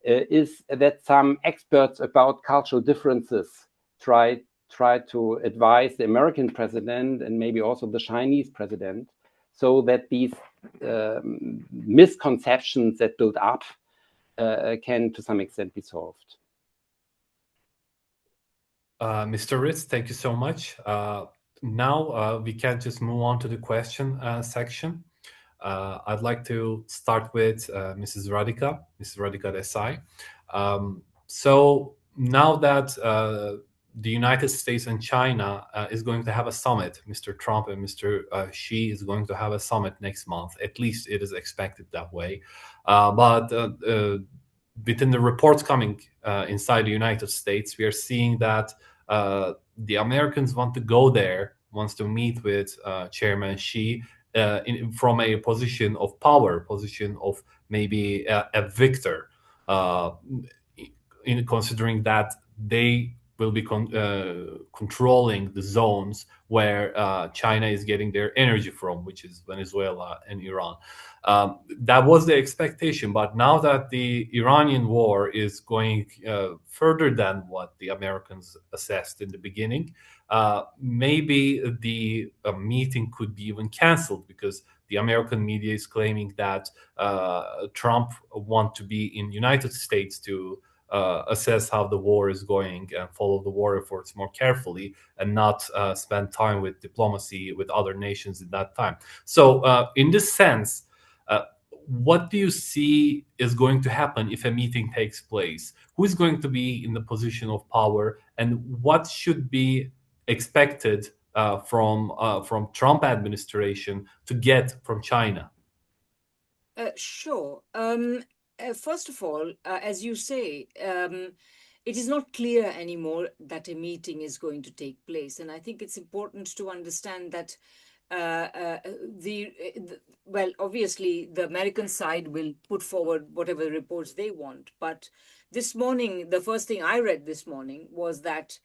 is that some experts about cultural differences try to advise the American president and maybe also the Chinese president, so that these misconceptions that build up can to some extent be solved. Mr. Ritz, thank you so much. Now we can just move on to the question section. I'd like to start with Mrs. Radhika Desai. So now that the United States and China is going to have a summit, Mr. Trump and Mr. Xi is going to have a summit next month. At least it is expected that way. But within the reports coming inside the United States, we are seeing that the Americans want to go there, wants to meet with Chairman Xi from a position of power, position of maybe a victor, in considering that they will be controlling the zones where China is getting their energy from, which is Venezuela and Iran. That was the expectation, but now that the Iranian war is going further than what the Americans assessed in the beginning, maybe the meeting could be even canceled, because the American media is claiming that Trump wants to be in United States to assess how the war is going and follow the war efforts more carefully, and not spend time with diplomacy with other nations in that time. So in this sense, what do you see is going to happen if a meeting takes place? Who is going to be in the position of power, and what should be expected from Trump administration to get from China? Sure. First of all, as you say, it is not clear anymore that a meeting is going to take place. And I think it's important to understand that well, obviously, the American side will put forward whatever reports they want. But this morning, the first thing I read this morning was that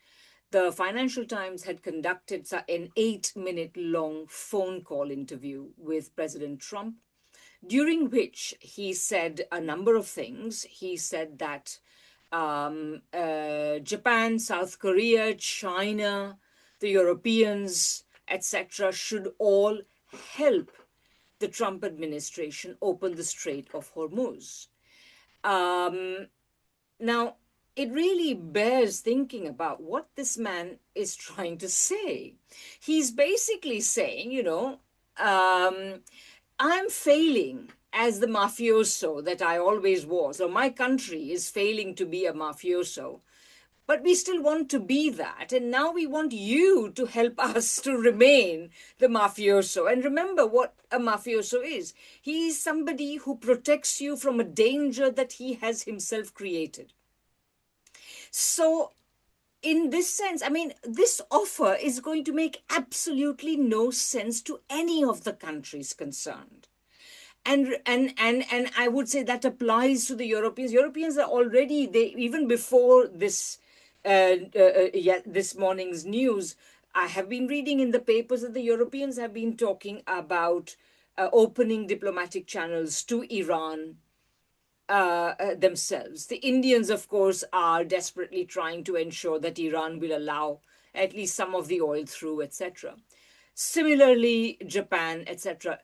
the Financial Times had conducted an 8-minute long phone call interview with President Trump, during which he said a number of things. He said that Japan, South Korea, China, the Europeans, etc., should all help the Trump administration open the Strait of Hormuz. Now, it really bears thinking about what this man is trying to say. He's basically saying, I'm failing as the mafioso that I always was, or my country is failing to be a mafioso. But we still want to be that. And now we want you to help us to remain the mafioso. And remember what a mafioso is. He is somebody who protects you from a danger that he has himself created. So in this sense, I mean, this offer is going to make absolutely no sense to any of the countries concerned. And I would say that applies to the Europeans. Europeans are already, they even before this this morning's news, I have been reading in the papers that the Europeans have been talking about opening diplomatic channels to Iran themselves. The Indians, of course, are desperately trying to ensure that Iran will allow at least some of the oil through, etc. Similarly, Japan, etc.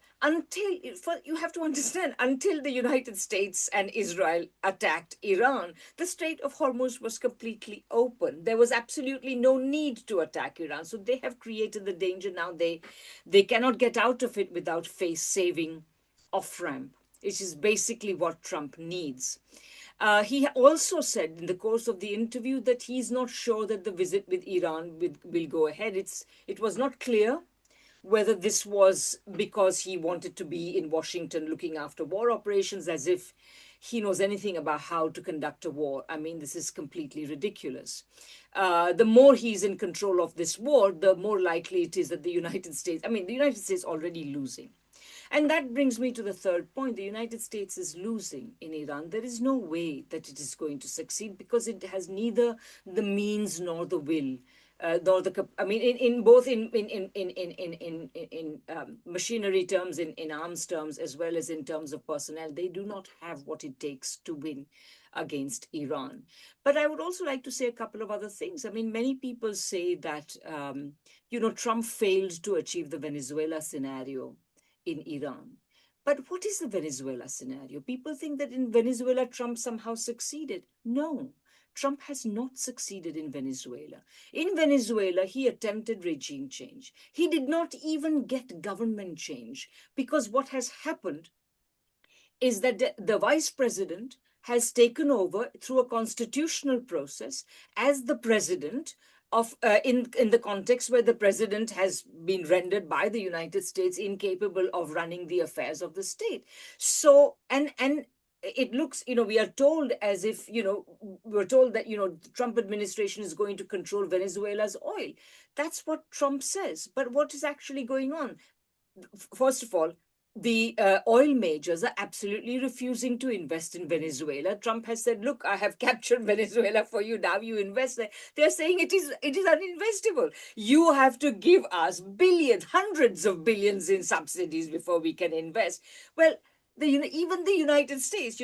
You have to understand, until the United States and Israel attacked Iran, the Strait of Hormuz was completely open. There was absolutely no need to attack Iran. So they have created the danger. Now they cannot get out of it without face-saving off-ramp, which is basically what Trump needs. He also said in the course of the interview that he's not sure that the visit with Iran will go ahead. It was not clear whether this was because he wanted to be in Washington looking after war operations, as if he knows anything about how to conduct a war. I mean, this is completely ridiculous. The more he's in control of this war, the more likely it is that the United States already losing. And that brings me to the third point. The United States is losing in Iran. There is no way that it is going to succeed because it has neither the means nor the will. Nor the, I mean, in both in machinery terms, in arms terms, as well as in terms of personnel, they do not have what it takes to win against Iran. But I would also like to say a couple of other things. I mean, many people say that Trump failed to achieve the Venezuela scenario in Iran. But what is the Venezuela scenario? People think that in Venezuela, Trump somehow succeeded. No, Trump has not succeeded in Venezuela. In Venezuela, he attempted regime change. He did not even get government change because what has happened is that the vice president has taken over through a constitutional process as the president of in the context where the president has been rendered by the United States incapable of running the affairs of the state. So and it looks, we are told as if, we're told that, the Trump administration is going to control Venezuela's oil. That's what Trump says. But what is actually going on? First of all, the oil majors are absolutely refusing to invest in Venezuela. Trump has said, look, I have captured Venezuela for you. Now you invest there. They're saying it is uninvestable. You have to give us billions, hundreds of billions in subsidies before we can invest. Well, even the United States,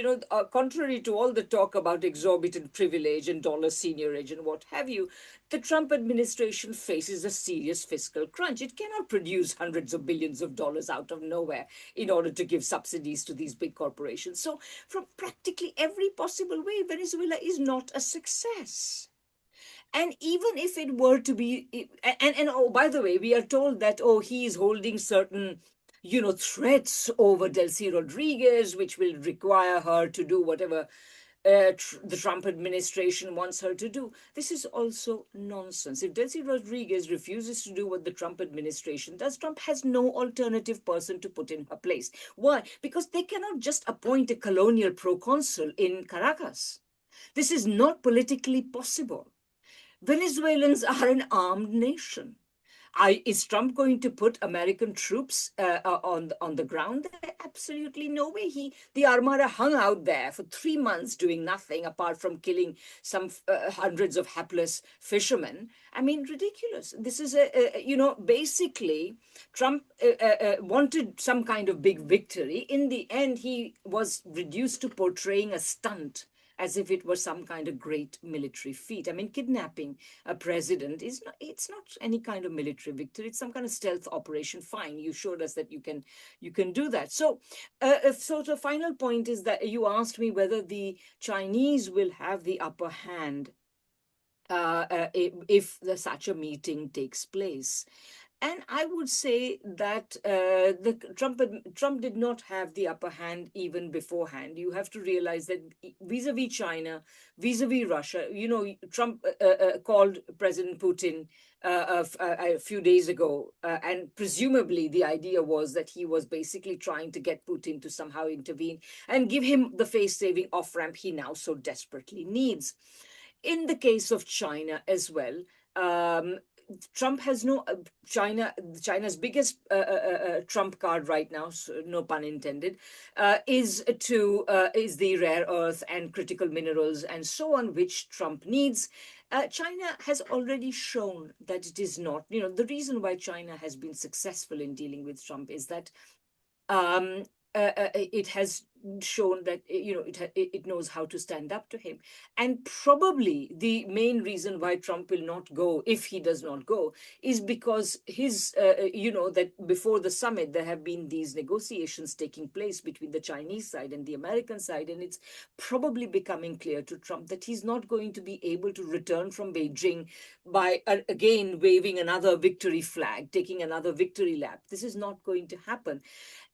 contrary to all the talk about exorbitant privilege and dollar seigniorage and what have you, the Trump administration faces a serious fiscal crunch. It cannot produce hundreds of billions of dollars out of nowhere in order to give subsidies to these big corporations. So from practically every possible way, Venezuela is not a success. And even if it were to be, and oh, by the way, we are told that, he is holding certain threats over Delcy Rodriguez, which will require her to do whatever the Trump administration wants her to do. This is also nonsense. If Delcy Rodriguez refuses to do what the Trump administration does, Trump has no alternative person to put in her place. Why? Because they cannot just appoint a colonial proconsul in Caracas. This is not politically possible. Venezuelans are an armed nation. Is Trump going to put American troops on the ground there? Absolutely no way. The Armada hung out there for 3 months doing nothing apart from killing some hundreds of hapless fishermen. I mean, ridiculous. This is basically Trump wanted some kind of big victory. In the end, he was reduced to portraying a stunt, as if it was some kind of great military feat. I mean, kidnapping a president it's not any kind of military victory. It's some kind of stealth operation. Fine, you showed us that you can do that. So the final point is that you asked me whether the Chinese will have the upper hand if such a meeting takes place. And I would say that Trump did not have the upper hand even beforehand. You have to realize that vis-a-vis China, vis-a-vis Russia, Trump called President Putin a few days ago, and presumably the idea was that he was basically trying to get Putin to somehow intervene and give him the face-saving off-ramp he now so desperately needs. In the case of China as well, Trump has no China's biggest trump card right now, so no pun intended, is the rare earth and critical minerals and so on, which Trump needs. China has already shown that it is not. The reason why China has been successful in dealing with Trump is that um, it has shown that it knows how to stand up to him. And probably the main reason why Trump will not go, if he does not go, is because that before the summit there have been these negotiations taking place between the Chinese side and the American side, and it's probably becoming clear to Trump that he's not going to be able to return from Beijing by again waving another victory flag, taking another victory lap. This is not going to happen.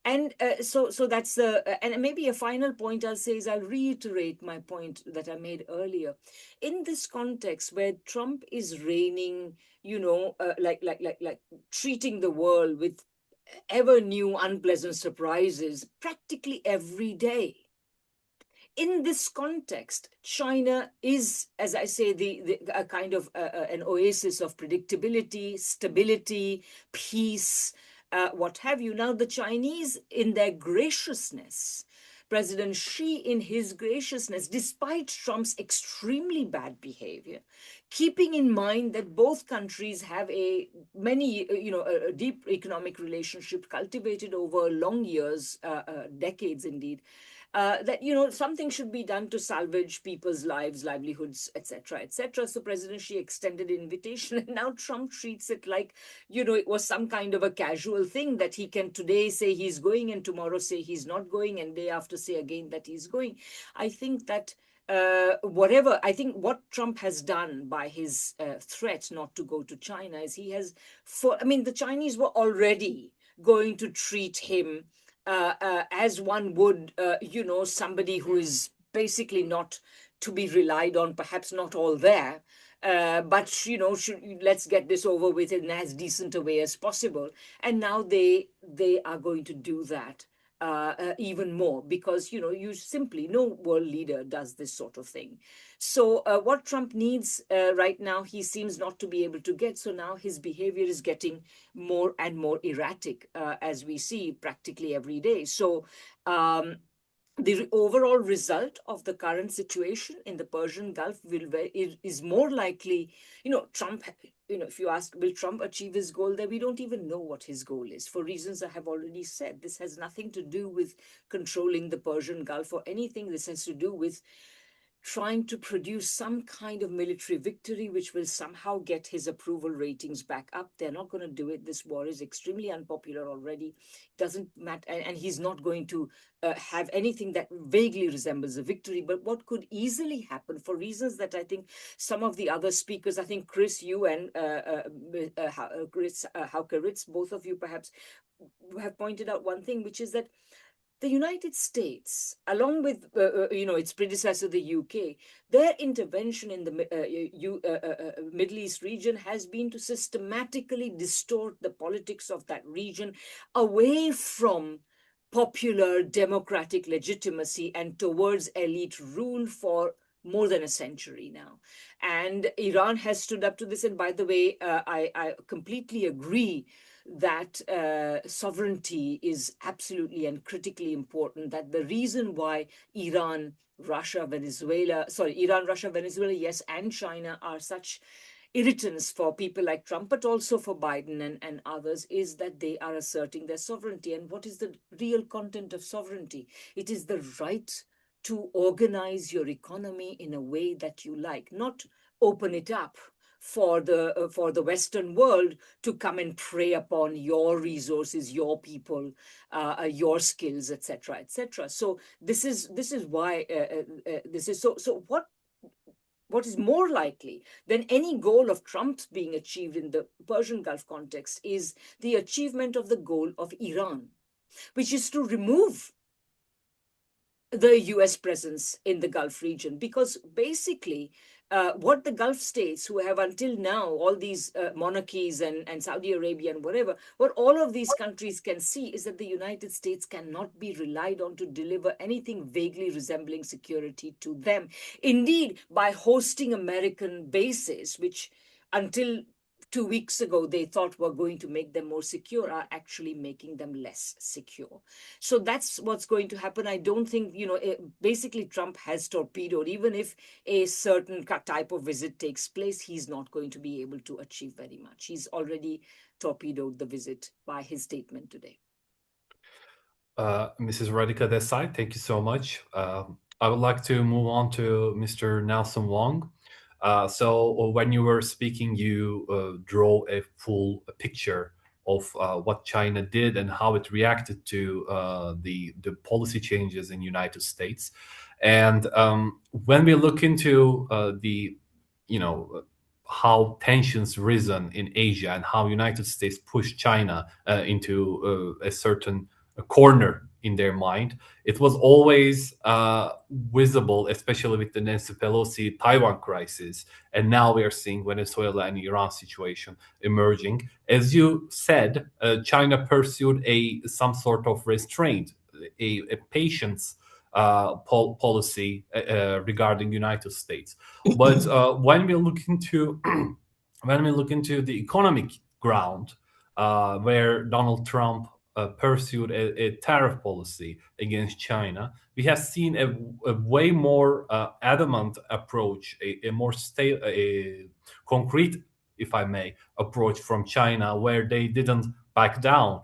And so that's and maybe a final point I'll say is I'll reiterate my point that I made earlier. In this context where Trump is reigning, like treating the world with ever new unpleasant surprises practically every day. In this context, China is, as I say, a kind of an oasis of predictability, stability, peace, what have you. Now, the Chinese, in their graciousness, President Xi, in his graciousness, despite Trump's extremely bad behavior, keeping in mind that both countries have a deep economic relationship cultivated over long years, decades indeed, that something should be done to salvage people's lives, livelihoods, etc., etc. So President Xi extended an invitation, and now Trump treats it like it was some kind of a casual thing that he can today say he's going and tomorrow say he's not going and day after say again that he's going. I think that what Trump has done by his threat not to go to China is the Chinese were already going to treat him as one would, somebody who is basically not to be relied on, perhaps not all there, but let's get this over with in as decent a way as possible. And now they are going to do that even more because you simply, no world leader does this sort of thing. So what Trump needs right now, he seems not to be able to get. So now his behavior is getting more and more erratic, as we see practically every day. So the overall result of the current situation in the Persian Gulf is more likely, Trump, if you ask, will Trump achieve his goal there? We don't even know what his goal is for reasons I have already said. This has nothing to do with controlling the Persian Gulf or anything. This has to do with trying to produce some kind of military victory which will somehow get his approval ratings back up. They're not going to do it. This war is extremely unpopular already. Doesn't matter, and he's not going to have anything that vaguely resembles a victory. But what could easily happen, for reasons that I think some of the other speakers, I think Chris, you and Hauke Ritz, both of you perhaps have pointed out one thing, which is that the United States, along with its predecessor, the UK, their intervention in the Middle East region has been to systematically distort the politics of that region away from popular democratic legitimacy and towards elite rule for more than a century now. And Iran has stood up to this. And by the way, I completely agree that sovereignty is absolutely and critically important, that the reason why Iran, Russia, Venezuela, yes, and China are such irritants for people like Trump, but also for Biden and others, is that they are asserting their sovereignty. And what is the real content of sovereignty? It is the right to organize your economy in a way that you like, not open it up for the Western world to come and prey upon your resources, your people, your skills, etc., etc. So this is why this is so. So what what is more likely than any goal of Trump's being achieved in the Persian Gulf context is the achievement of the goal of Iran, which is to remove the US presence in the Gulf region. Because basically, what the Gulf states, who have until now all these monarchies and Saudi Arabia and whatever, what all of these countries can see is that the United States cannot be relied on to deliver anything vaguely resembling security to them. Indeed, by hosting American bases, which until 2 weeks ago they thought were going to make them more secure, are actually making them less secure. So that's what's going to happen. I don't think, basically Trump has torpedoed, even if a certain type of visit takes place, he's not going to be able to achieve very much. He's already torpedoed the visit by his statement today. Mrs. Radhika Desai, thank you so much. I would like to move on to Mr. Nelson Wong. So when you were speaking, you drew a full picture of what China did and how it reacted to the policy changes in United States. And when we look into how tensions risen in Asia and how United States pushed China into a certain corner in their mind, it was always visible, especially with the Nancy Pelosi Taiwan crisis. And now we are seeing Venezuela and Iran situation emerging. As you said, China pursued some sort of restraint, a patience policy regarding United States. But when we look into the economic ground, where Donald Trump pursued a tariff policy against China, we have seen a way more adamant approach, a more concrete, if I may, approach from China, where they didn't back down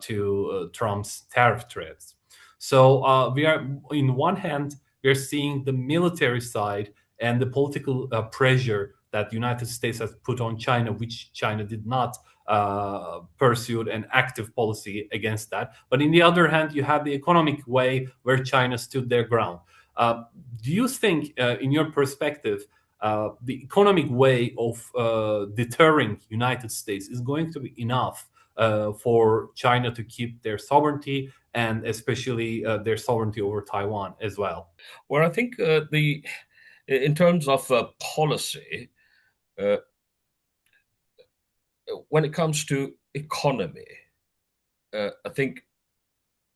to Trump's tariff threats. So we are, in one hand, we are seeing the military side and the political pressure that the United States has put on China, which China did not pursued an active policy against that. But in the other hand, you have the economic way where China stood their ground. Do you think, in your perspective, the economic way of deterring United States is going to be enough for China to keep their sovereignty and especially their sovereignty over Taiwan as well? Well, I think in terms of policy, when it comes to economy, I think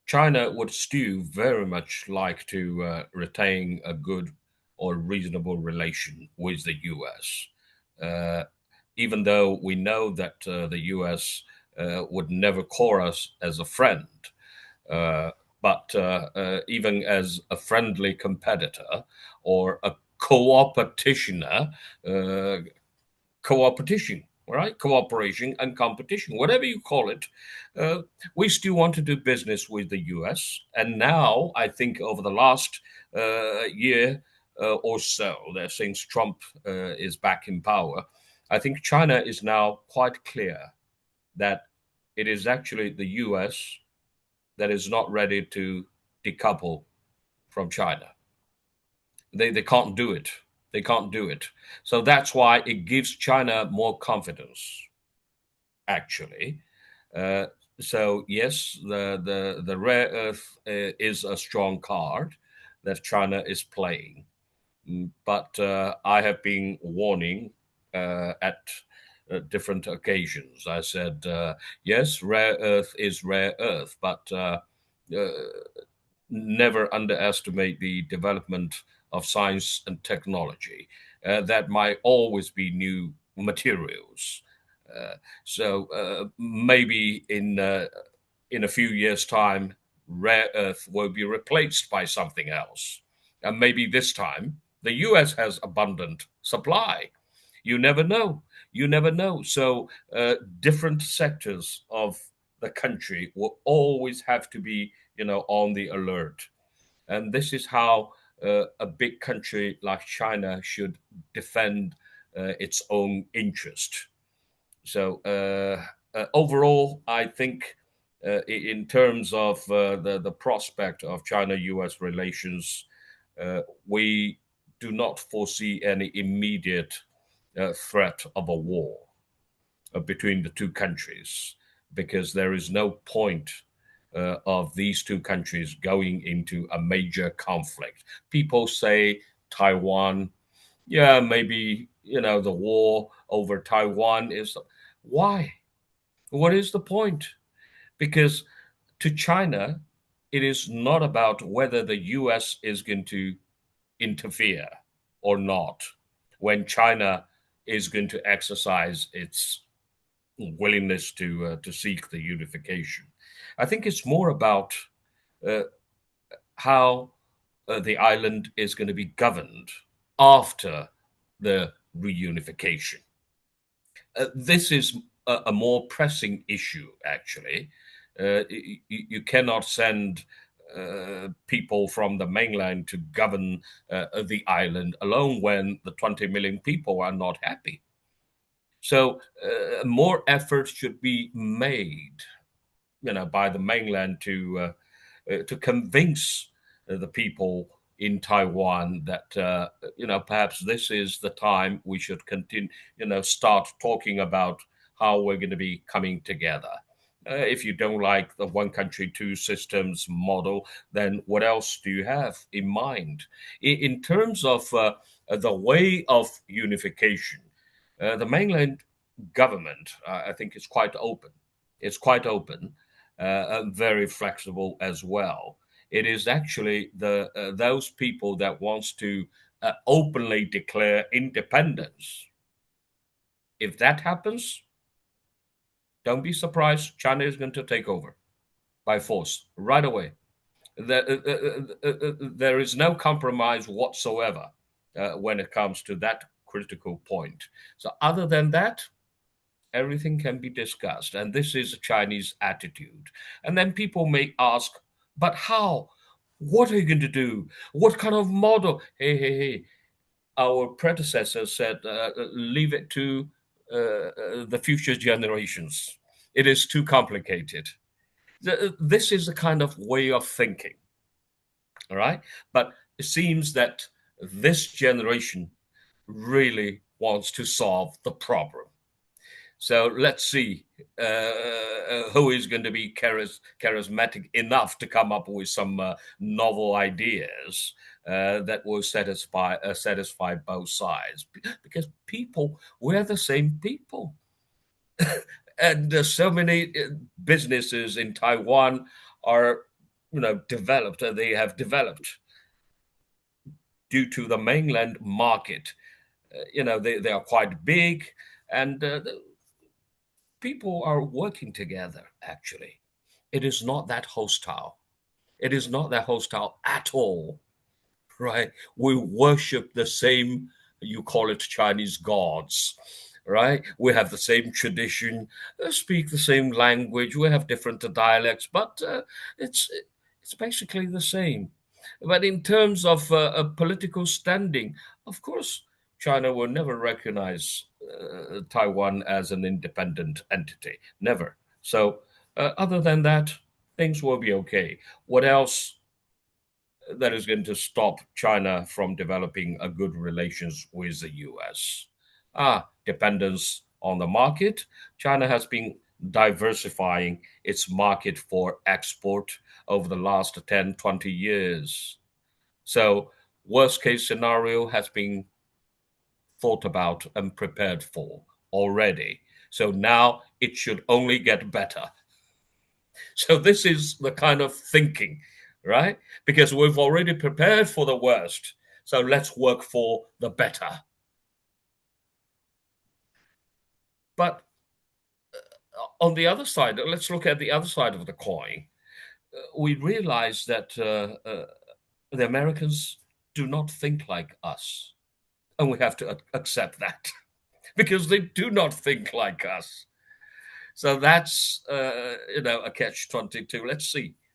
China would still very much like to retain a good or reasonable relation with the US, even though we know that the US would never call us as a friend. But even as a friendly competitor or a co-opetitioner, co-opetition, right? Cooperation and competition, whatever you call it, we still want to do business with the US. And now, I think over the last year or so, since Trump is back in power, I think China is now quite clear that it is actually the US that is not ready to decouple from China. They can't do it. They can't do it. So that's why it gives China more confidence, actually. So yes, the rare earth is a strong card that China is playing. But I have been warning at different occasions. I said, yes, rare earth is rare earth, but never underestimate the development of science and technology. That might always be new materials. So maybe in a few years' time, rare earth will be replaced by something else. And maybe this time, the US has abundant supply. You never know. You never know. So different sectors of the country will always have to be, on the alert. And this is how a big country like China should defend its own interest. So overall, I think in terms of the prospect of China-US relations, we do not foresee any immediate threat of a war between the two countries, because there is no point of these two countries going into a major conflict. People say Taiwan, yeah, maybe, the war over Taiwan is. Why? What is the point? Because to China, it is not about whether the US is going to interfere or not when China is going to exercise its willingness to seek the unification. I think it's more about how the island is going to be governed after the reunification. This is a more pressing issue, actually. You cannot send people from the mainland to govern the island alone when the 20 million people are not happy. So more effort should be made, by the mainland to convince the people in Taiwan that perhaps this is the time we should continue, start talking about how we're going to be coming together. If you don't like the one country, two systems model, then what else do you have in mind? In terms of the way of unification, the mainland government, I think, is quite open. It's quite open, and very flexible as well. It is actually those people that wants to openly declare independence. If that happens, don't be surprised. China is going to take over by force right away. There is no compromise whatsoever when it comes to that critical point. So other than that, everything can be discussed. And this is a Chinese attitude. And then people may ask, but how? What are you going to do? What kind of model? Hey. Our predecessors said, leave it to the future generations. It is too complicated. This is the kind of way of thinking. All right. But it seems that this generation really wants to solve the problem. So let's see who is going to be charismatic enough to come up with some novel ideas that will satisfy both sides. Because we're the same people. And so many businesses in Taiwan are, developed. They have developed due to the mainland market. They are quite big, and people are working together, actually. It is not that hostile. It is not that hostile at all, right? We worship the same, you call it Chinese gods, right? We have the same tradition, speak the same language. We have different dialects, but it's basically the same. But in terms of a political standing, of course, China will never recognize Taiwan as an independent entity. Never. So other than that, things will be okay. What else that is going to stop China from developing a good relations with the US? Dependence on the market. China has been diversifying its market for export over the last 10, 20 years. So worst case scenario has been thought about and prepared for already. So now it should only get better. So this is the kind of thinking, right? Because we've already prepared for the worst. So let's work for the better. But on the other side, let's look at the other side of the coin. We realize that the Americans do not think like us. And we have to accept that because they do not think like us. So that's, a catch-22.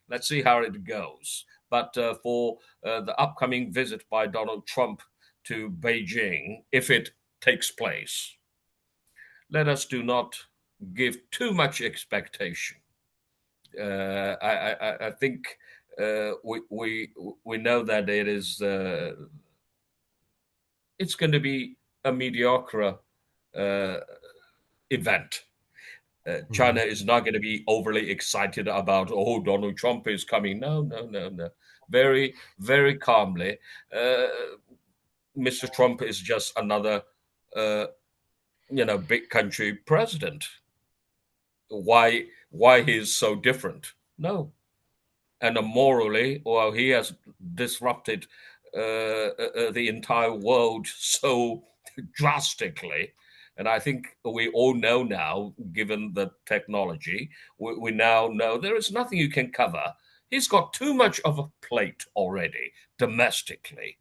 Let's see how it goes. But for the upcoming visit by Donald Trump to Beijing, if it takes place, let us do not give too much expectation. I think we know that it is it's going to be a mediocre event. China is not going to be overly excited about, oh, Donald Trump is coming. No, no, no, no. Very, very calmly. Mr. Trump is just another, big country president. Why he's so different? No. And morally, well, he has disrupted the entire world so drastically. And I think we all know now, given the technology, we now know there is nothing you can cover. He's got too much of a plate already domestically,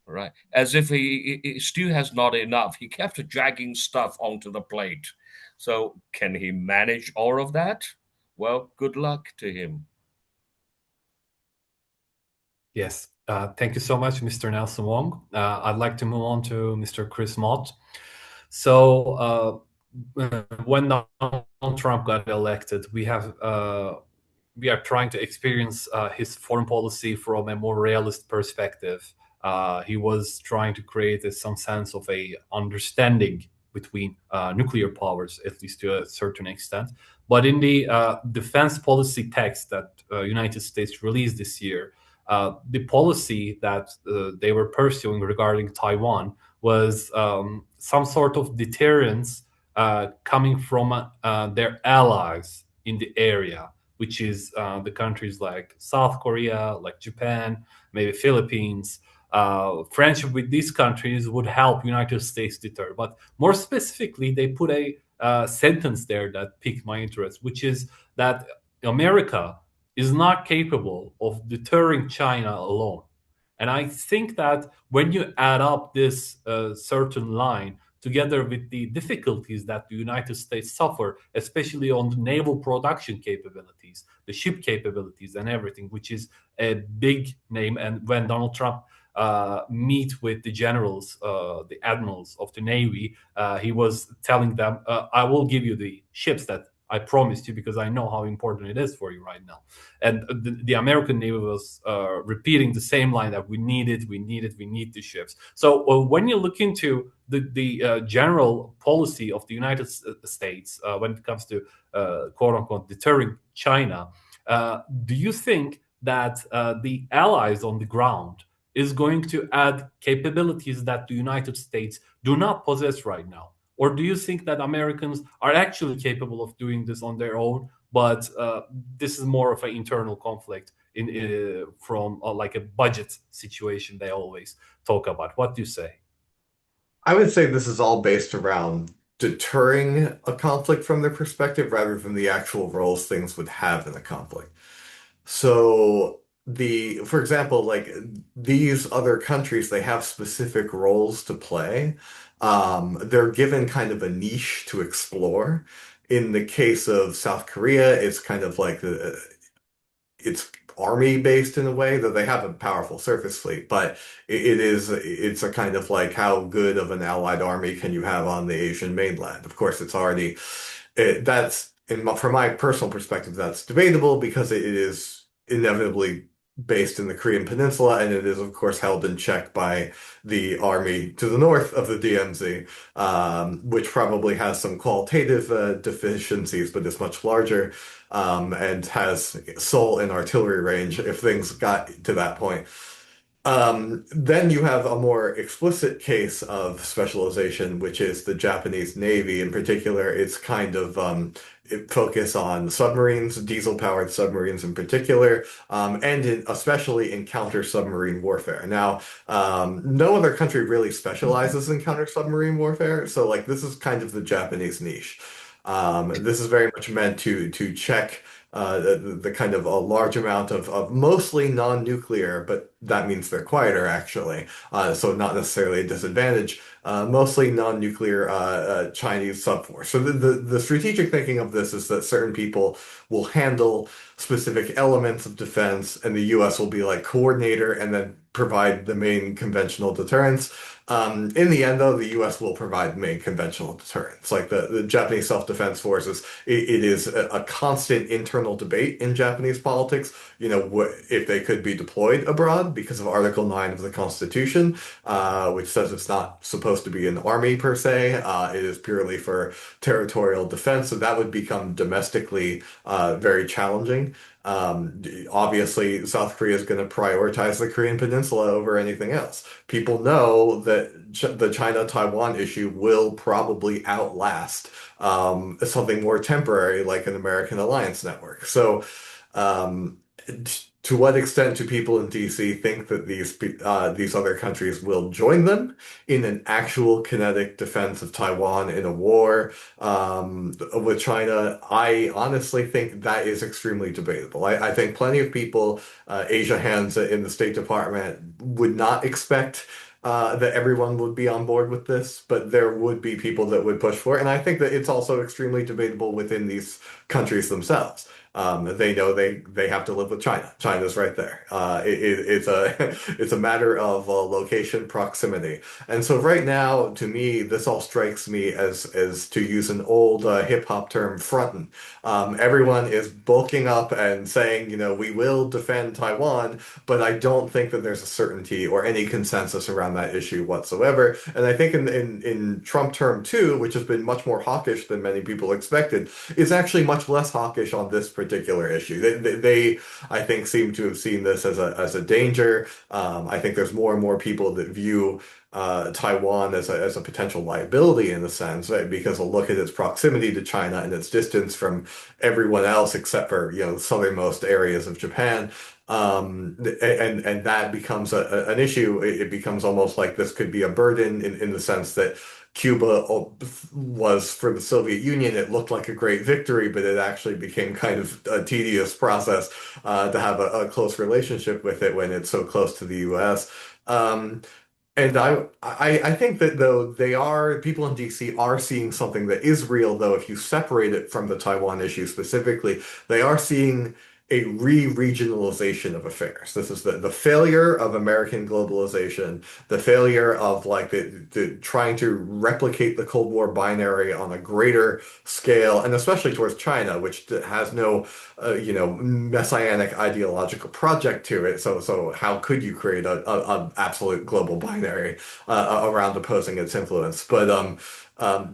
right? As if he still has not enough. He kept dragging stuff onto the plate. So can he manage all of that? Well, good luck to him. Yes. Thank you so much, Mr. Nelson Wong. I'd like to move on to Mr. Chris Mott. So when Donald Trump got elected, we are trying to experience his foreign policy from a more realist perspective. He was trying to create some sense of a understanding between nuclear powers, at least to a certain extent. But in the defense policy text that United States released this year, the policy that they were pursuing regarding Taiwan was some sort of deterrence coming from their allies in the area, which is the countries like South Korea, like Japan, maybe Philippines. Friendship with these countries would help United States deter. But more specifically, they put a sentence there that piqued my interest, which is that America is not capable of deterring China alone. And I think that when you add up this certain line together with the difficulties that the United States suffer, especially on the naval production capabilities, the ship capabilities and everything, which is a big name. And when Donald Trump meet with the generals, the admirals of the Navy, he was telling them, I will give you the ships that I promised you because I know how important it is for you right now. And the American Navy was repeating the same line that we need the ships. So when you look into the general policy of the United States when it comes to quote unquote deterring China, do you think that the allies on the ground is going to add capabilities that the United States do not possess right now? Or do you think that Americans are actually capable of doing this on their own, but this is more of an internal conflict from like a budget situation they always talk about? What do you say? I would say this is all based around deterring a conflict from their perspective rather than the actual roles things would have in a conflict. So for example, like these other countries, they have specific roles to play. They're given kind of a niche to explore. In the case of South Korea, it's kind of like it's army based in a way, though they have a powerful surface fleet, but it's a kind of like how good of an allied army can you have on the Asian mainland? Of course, from my personal perspective, that's debatable because it is inevitably based in the Korean Peninsula, and it is, of course, held in check by the army to the north of the DMZ, which probably has some qualitative deficiencies, but is much larger and has soul and artillery range if things got to that point. Then you have a more explicit case of specialization, which is the Japanese Navy. In particular, it's kind of focus on submarines, diesel-powered submarines in particular, and especially in counter-submarine warfare. Now, no other country really specializes in counter-submarine warfare, so like this is kind of the Japanese niche. This is very much meant to check the kind of a large amount of mostly non-nuclear, but that means they're quieter actually, so not necessarily a disadvantage, mostly non-nuclear Chinese subforce. So the strategic thinking of this is that certain people will handle specific elements of defense, and the US will be like coordinator and then provide the main conventional deterrence. In the end, though, the U.S. will provide the main conventional deterrence. Like the Japanese self-defense forces, it is a constant internal debate in Japanese politics. You know, if they could be deployed abroad because of Article 9 of the Constitution, which says it's not supposed to be an army per se. It is purely for territorial defense. So that would become domestically very challenging. Obviously, South Korea is going to prioritize the Korean Peninsula over anything else. People know that the China-Taiwan issue will probably outlast something more temporary like an American alliance network. So, um, to what extent do people in DC think that these other countries will join them in an actual kinetic defense of Taiwan in a war with China? I honestly think that is extremely debatable. I think plenty of people, Asia hands in the State Department, would not expect that everyone would be on board with this, but there would be people that would push for it. And I think that it's also extremely debatable within these countries themselves. They know they have to live with China. China's right there. It's a it's a matter of location proximity. And so right now, to me, this all strikes me as to use an old hip hop term, frontin'. Everyone is bulking up and saying, you know, we will defend Taiwan, but I don't think that there's a certainty or any consensus around that issue whatsoever. And I think in Trump term two, which has been much more hawkish than many people expected, is actually much less hawkish on this particular issue. They I think, seem to have seen this as a danger. I think there's more and more people that view Taiwan as a potential liability in a sense, right? Because they'll look at its proximity to China and its distance from everyone else except for, you know, the southernmost areas of Japan. And that becomes an issue. It becomes almost like this could be a burden in the sense that Cuba was for the Soviet Union. It looked like a great victory, but it actually became kind of a tedious process to have a close relationship with it when it's so close to the U.S. And I think that though people in DC are seeing something that is real, though, if you separate it from the Taiwan issue specifically, they are seeing a re-regionalization of affairs. This is the failure of American globalization, the failure of like the trying to replicate the Cold War binary on a greater scale, and especially towards China, which has no messianic ideological project to it. So how could you create a absolute global binary around opposing its influence? But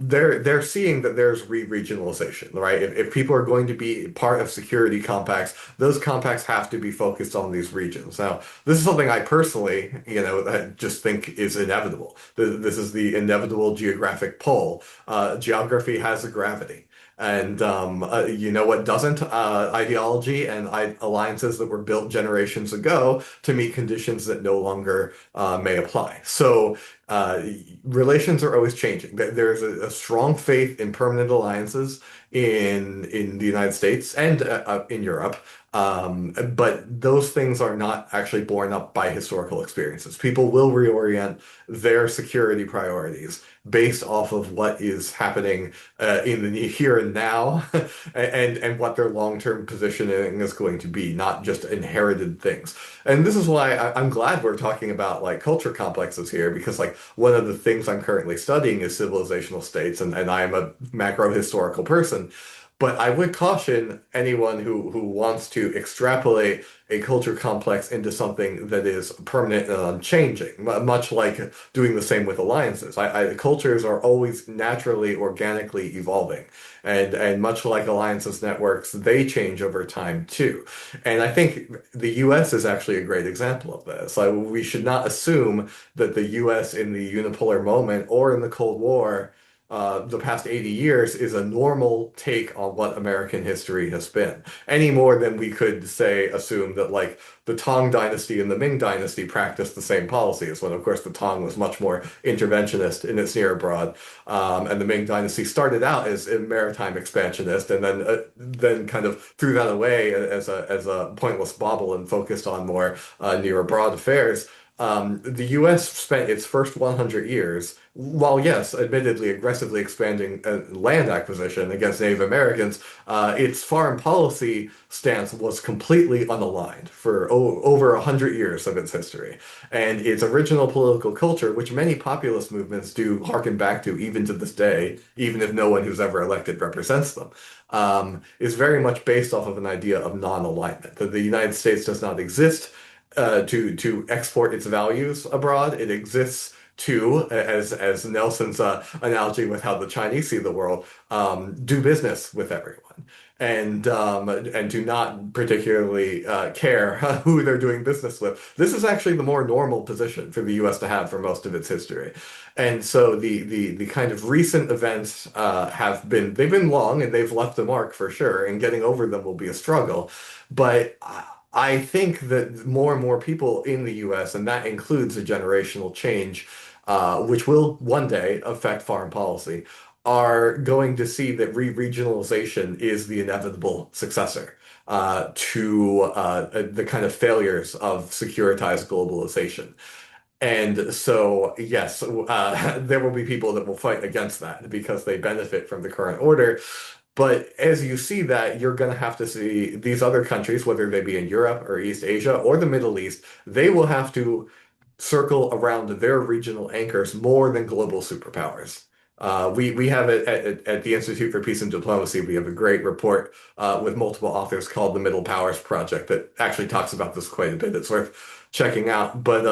they're seeing that there's re-regionalization, right? If people are going to be part of security compacts, those compacts have to be focused on these regions. Now, this is something I personally, just think is inevitable. This is the inevitable geographic pull. Geography has a gravity. And you know what doesn't? Ideology and alliances that were built generations ago to meet conditions that no longer may apply. So relations are always changing. There's a strong faith in permanent alliances in the United States and in Europe. But those things are not actually borne up by historical experiences. People will reorient their security priorities based off of what is happening in the here and now and what their long-term positioning is going to be, not just inherited things. And this is why I'm glad we're talking about like culture complexes here, because like one of the things I'm currently studying is civilizational states, and I am a macro historical person. But I would caution anyone who wants to extrapolate a culture complex into something that is permanent and unchanging, much like doing the same with alliances. Cultures are always naturally, organically evolving. And much like alliances networks, they change over time too. And I think the US is actually a great example of this. Like, we should not assume that the US in the unipolar moment or in the Cold War the past 80 years is a normal take on what American history has been, any more than we could say assume that like the Tang Dynasty and the Ming Dynasty practiced the same policies, when of course the Tang was much more interventionist in its near abroad, and the Ming Dynasty started out as a maritime expansionist, and then kind of threw that away as a pointless bauble and focused on more near abroad affairs. The US spent its first 100 years, while yes, admittedly aggressively expanding land acquisition against Native Americans, its foreign policy stance was completely unaligned for over 100 years of its history. And its original political culture, which many populist movements do harken back to even to this day, even if no one who's ever elected represents them, is very much based off of an idea of non-alignment, that the United States does not exist to export its values abroad. It exists to, as Nelson's analogy with how the Chinese see the world, do business with everyone, and do not particularly care who they're doing business with. This is actually the more normal position for the U.S. to have for most of its history. And so the kind of recent events they've been long and they've left a mark for sure, and getting over them will be a struggle. But I think that more and more people in the US, and that includes a generational change, which will one day affect foreign policy, are going to see that regionalization is the inevitable successor to the kind of failures of securitized globalization. And so, yes, there will be people that will fight against that because they benefit from the current order. But as you see that, you're going to have to see these other countries, whether they be in Europe or East Asia or the Middle East, they will have to circle around their regional anchors more than global superpowers. We have it at the Institute for Peace and Diplomacy. We have a great report with multiple authors called the Middle Powers Project that actually talks about this quite a bit. It's worth checking out. But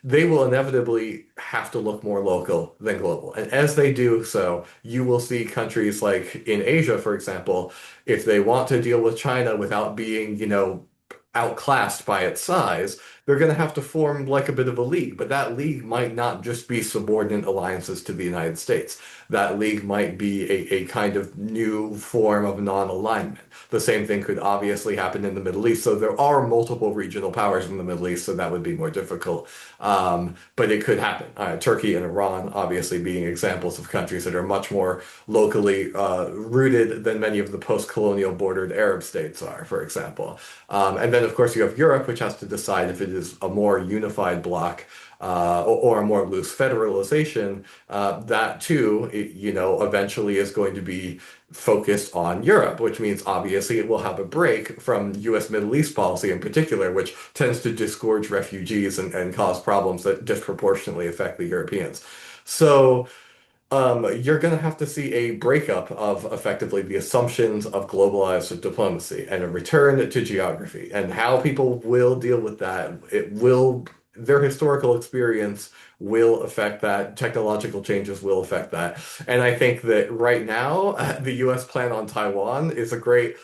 they will inevitably have to look more local than global. And as they do so, you will see countries like in Asia, for example, if they want to deal with China without being, outclassed by its size, they're going to have to form like a bit of a league. But that league might not just be subordinate alliances to the United States. That league might be a kind of new form of non-alignment. The same thing could obviously happen in the Middle East. So there are multiple regional powers in the Middle East, so that would be more difficult. But it could happen. Turkey and Iran obviously being examples of countries that are much more locally rooted than many of the post-colonial bordered Arab states are, for example. And then, of course, you have Europe, which has to decide if it is a more unified bloc or a more loose federalization. That too, eventually is going to be focused on Europe, which means obviously it will have a break from U.S. Middle East policy in particular, which tends to disgorge refugees and cause problems that disproportionately affect the Europeans. So you're going to have to see a breakup of effectively the assumptions of globalized diplomacy and a return to geography, and how people will deal with that. Their historical experience will affect that. Technological changes will affect that. And I think that right now, the US plan on Taiwan is a great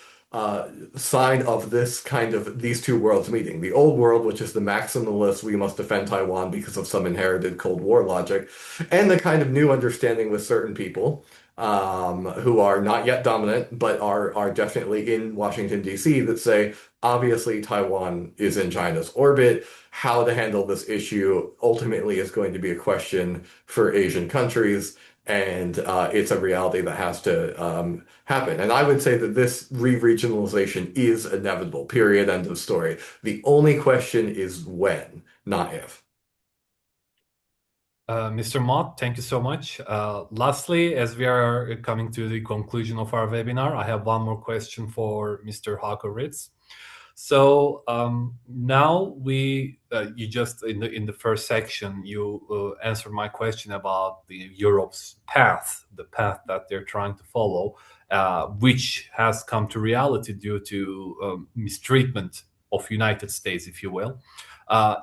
sign of these two worlds meeting. The old world, which is the maximalist, we must defend Taiwan because of some inherited Cold War logic, and the kind of new understanding with certain people who are not yet dominant, but are definitely in Washington, D.C., that say, obviously, Taiwan is in China's orbit. How to handle this issue ultimately is going to be a question for Asian countries, and it's a reality that has to happen. And I would say that this re-regionalization is inevitable, period, end of story. The only question is when, not if. Mr. Mott, thank you so much. Lastly, as we are coming to the conclusion of our webinar, I have one more question for Mr. Hauke Ritz. So now you just in the first section you answered my question about the Europe's path, the path that they're trying to follow, which has come to reality due to mistreatment of United States, if you will,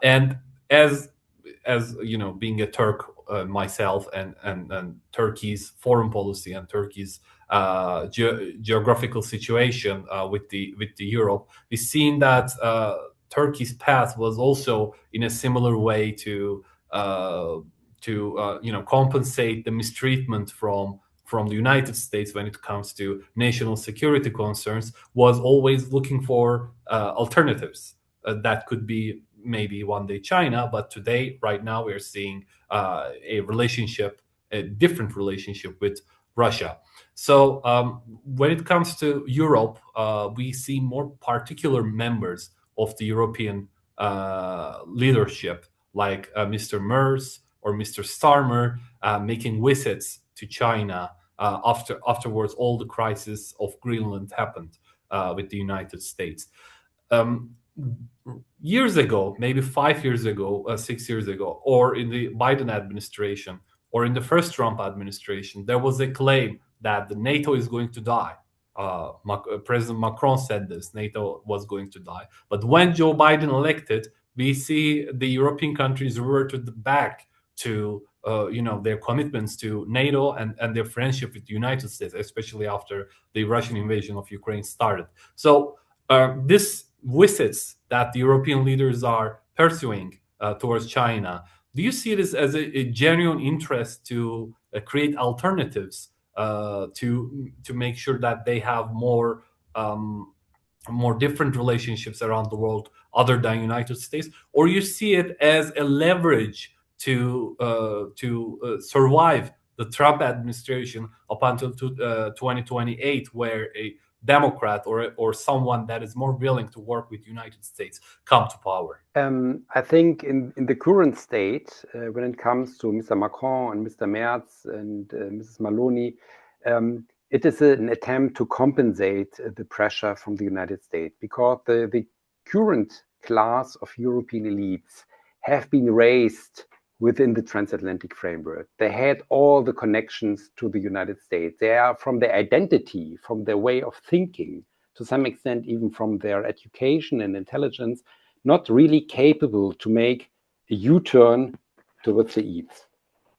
and as being a Turk myself, and Turkey's foreign policy and Turkey's geographical situation with the Europe, we've seen that Turkey's path was also in a similar way to compensate the mistreatment from the United States when it comes to national security concerns, was always looking for alternatives that could be maybe one day China, but today, right now, we're seeing a different relationship with Russia. So when it comes to Europe, we see more particular members of the European leadership, like Mr. Merz or Mr. Starmer making visits to China afterwards all the crisis of Greenland happened with the United States. Um, Years ago, maybe 5 years ago, 6 years ago, or in the Biden administration, or in the first Trump administration, there was a claim that the NATO is going to die. President Macron said this: NATO was going to die. But when Joe Biden elected, we see the European countries reverted back to their commitments to NATO and their friendship with the United States, especially after the Russian invasion of Ukraine started. So this visits that the European leaders are pursuing towards China, do you see this as a genuine interest to create alternatives to make sure that they have more different relationships around the world other than United States, or you see it as a leverage to survive the Trump administration up until 2028, where a Democrat or someone that is more willing to work with the United States come to power? I think in the current state, when it comes to Mr. Macron and Mr. Merz and Mrs. Maloney, it is an attempt to compensate the pressure from the United States, because the current class of European elites have been raised within the transatlantic framework. They had all the connections to the United States. They are, from their identity, from their way of thinking, to some extent even from their education and intelligence, not really capable to make a U-turn towards the east.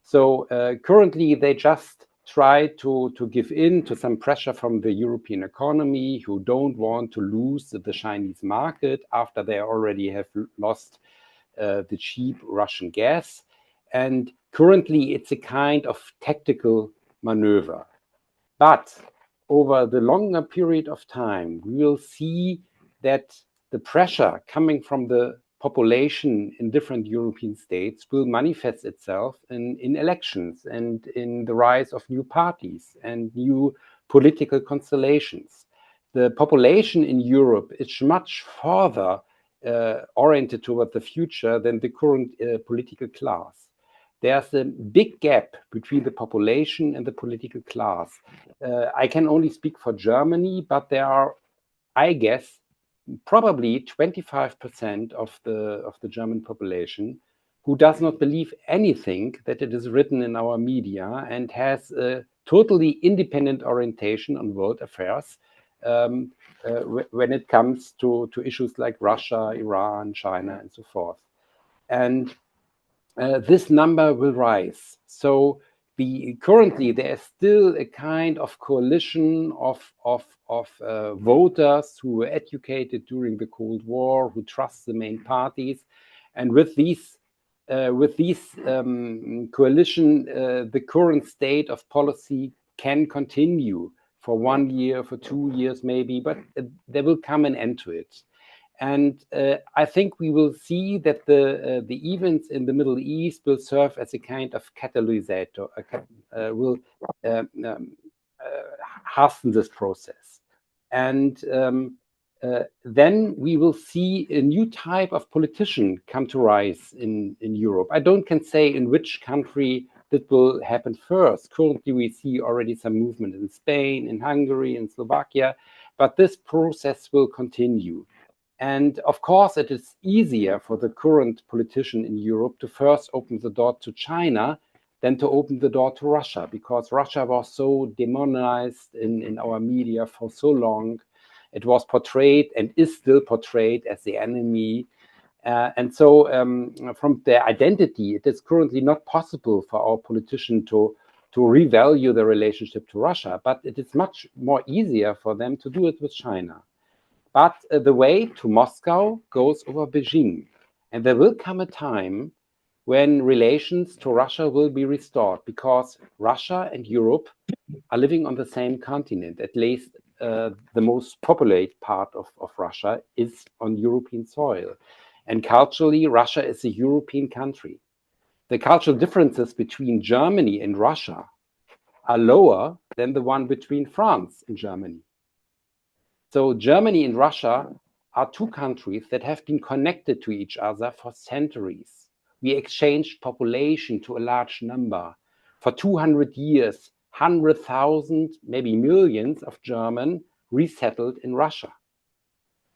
So currently they just try to give in to some pressure from the European economy, who don't want to lose the Chinese market after they already have lost the cheap Russian gas. And currently it's a kind of tactical maneuver. But over the longer period of time, we will see that the pressure coming from the population in different European states will manifest itself in elections and in the rise of new parties and new political constellations. The population in Europe is much further oriented toward the future than the current political class. There's a big gap between the population and the political class. I can only speak for Germany, but there are, I guess, probably 25% of the German population who does not believe anything that it is written in our media and has a totally independent orientation on world affairs when it comes to issues like Russia, Iran, China, and so forth. And this number will rise. So currently there is still a kind of coalition of voters who were educated during the Cold War, who trust the main parties, and with these coalition, the current state of policy can continue for 1 year, for 2 years maybe, but there will come an end to it. And I think we will see that the events in the Middle East will serve as a kind of catalyst, will hasten this process. And then we will see a new type of politician come to rise in Europe. I can say in which country that will happen first. Currently, we see already some movement in Spain, in Hungary, in Slovakia, but this process will continue. And of course, it is easier for the current politician in Europe to first open the door to China than to open the door to Russia, because Russia was so demonized in our media for so long. It was portrayed and is still portrayed as the enemy. And so from their identity, it is currently not possible for our politician to revalue the relationship to Russia, but it is much more easier for them to do it with China. But the way to Moscow goes over Beijing. And there will come a time when relations to Russia will be restored, because Russia and Europe are living on the same continent. At least the most populated part of Russia is on European soil. And culturally, Russia is a European country. The cultural differences between Germany and Russia are lower than the one between France and Germany. So Germany and Russia are two countries that have been connected to each other for centuries. We exchanged population to a large number. For 200 years, 100,000, maybe millions of German resettled in Russia.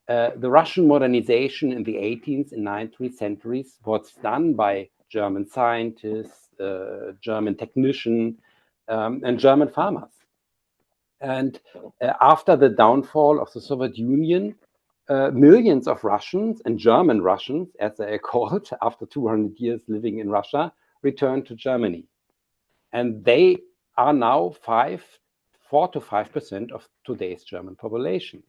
The Russian modernization in the 18th and 19th centuries was done by German scientists, German technicians, and German farmers. And after the downfall of the Soviet Union, millions of Russians and German Russians, as they are called, after 200 years living in Russia, returned to Germany. And they are now 4 to 5% of today's German population.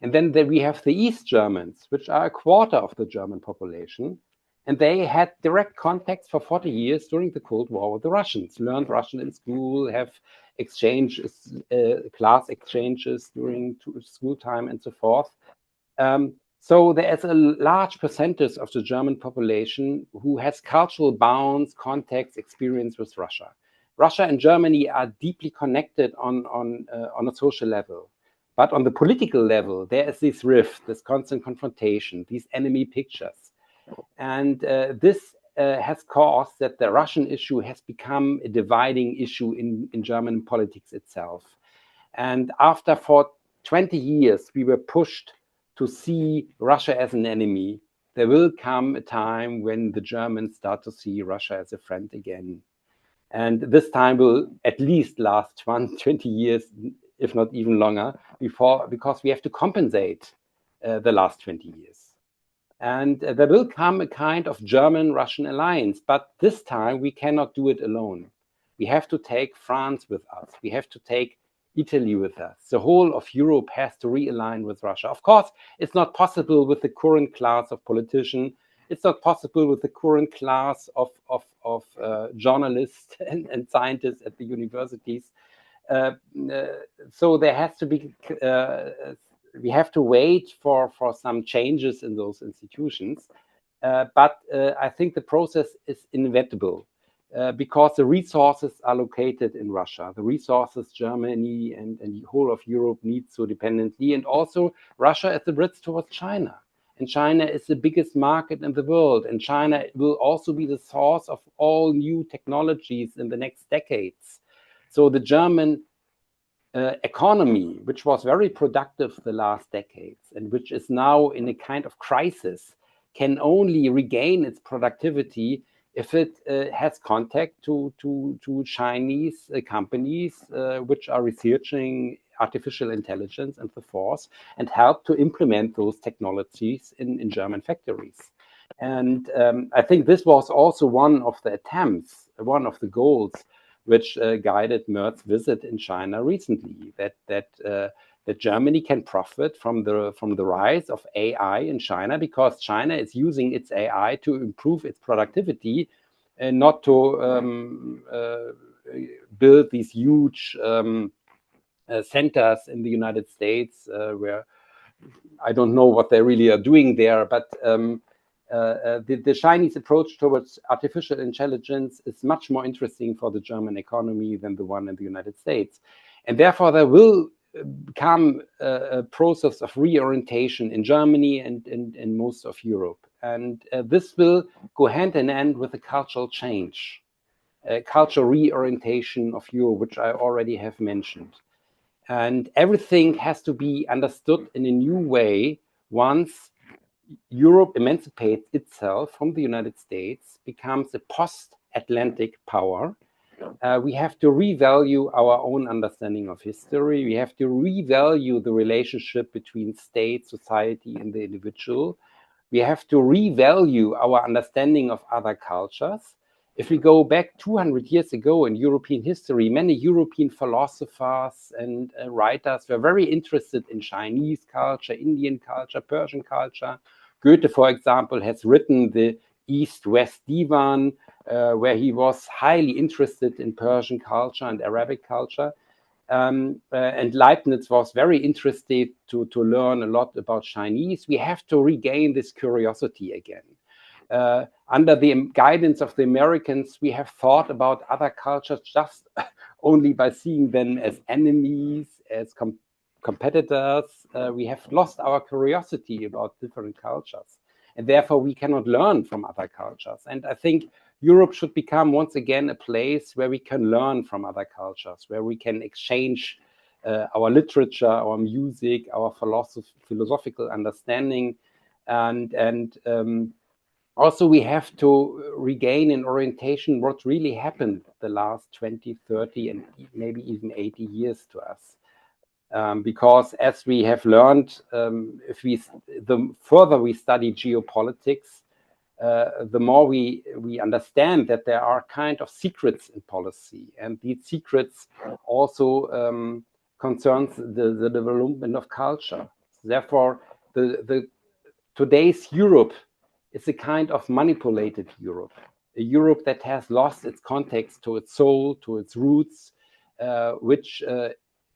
And then we have the East Germans, which are a quarter of the German population. And they had direct contacts for 40 years during the Cold War with the Russians, learned Russian in school, have exchanges, class exchanges during school time and so forth. So there is a large percentage of the German population who has cultural bonds, contacts, experience with Russia. Russia and Germany are deeply connected on a social level. But on the political level, there is this rift, this constant confrontation, these enemy pictures. And this has caused that the Russian issue has become a dividing issue in German politics itself. And for 20 years, we were pushed to see Russia as an enemy. There will come a time when the Germans start to see Russia as a friend again. And this time will at least last 20 years, if not even longer, because we have to compensate the last 20 years. And there will come a kind of German-Russian alliance, but this time we cannot do it alone. We have to take France with us. We have to take Italy with us. The whole of Europe has to realign with Russia. Of course, it's not possible with the current class of politicians. It's not possible with the current class of journalists and scientists at the universities. So there has to be, we have to wait for some changes in those institutions. But I think the process is inevitable because the resources are located in Russia. The resources Germany and the whole of Europe need so dependently. And also Russia is the bridge towards China. And China is the biggest market in the world. And China will also be the source of all new technologies in the next decades. So the German economy, which was very productive the last decades and which is now in a kind of crisis, can only regain its productivity if it has contact to Chinese companies which are researching artificial intelligence and so forth, and help to implement those technologies in German factories. And I think this was also one of the attempts, one of the goals which guided Mott's visit in China recently, that Germany can profit from the rise of AI in China, because China is using its AI to improve its productivity and not to build these huge centers in the United States where I don't know what they really are doing there, but the Chinese approach towards artificial intelligence is much more interesting for the German economy than the one in the United States. And therefore, there will come a process of reorientation in Germany and in most of Europe. And this will go hand in hand with a cultural change, a cultural reorientation of Europe, which I already have mentioned. And everything has to be understood in a new way once Europe emancipates itself from the United States, becomes a post-Atlantic power. We have to revalue our own understanding of history. We have to revalue the relationship between state, society, and the individual. We have to revalue our understanding of other cultures. If we go back 200 years ago in European history, many European philosophers and writers were very interested in Chinese culture, Indian culture, Persian culture. Goethe, for example, has written the East-West Divan, where he was highly interested in Persian culture and Arabic culture. And Leibniz was very interested to learn a lot about Chinese. We have to regain this curiosity again. Under the guidance of the Americans, we have thought about other cultures just only by seeing them as enemies, as competitors. We have lost our curiosity about different cultures. and therefore we cannot learn from other cultures. And I think Europe should become once again a place where we can learn from other cultures, where we can exchange our literature, our music, our philosophical understanding, and also we have to regain an orientation what really happened the last 20, 30, and maybe even 80 years to us. Because as we have learned, the further we study geopolitics, the more we understand that there are kind of secrets in policy, and these secrets also concerns the development of culture. Therefore, the today's Europe is a kind of manipulated Europe, a Europe that has lost its context to its soul, to its roots, which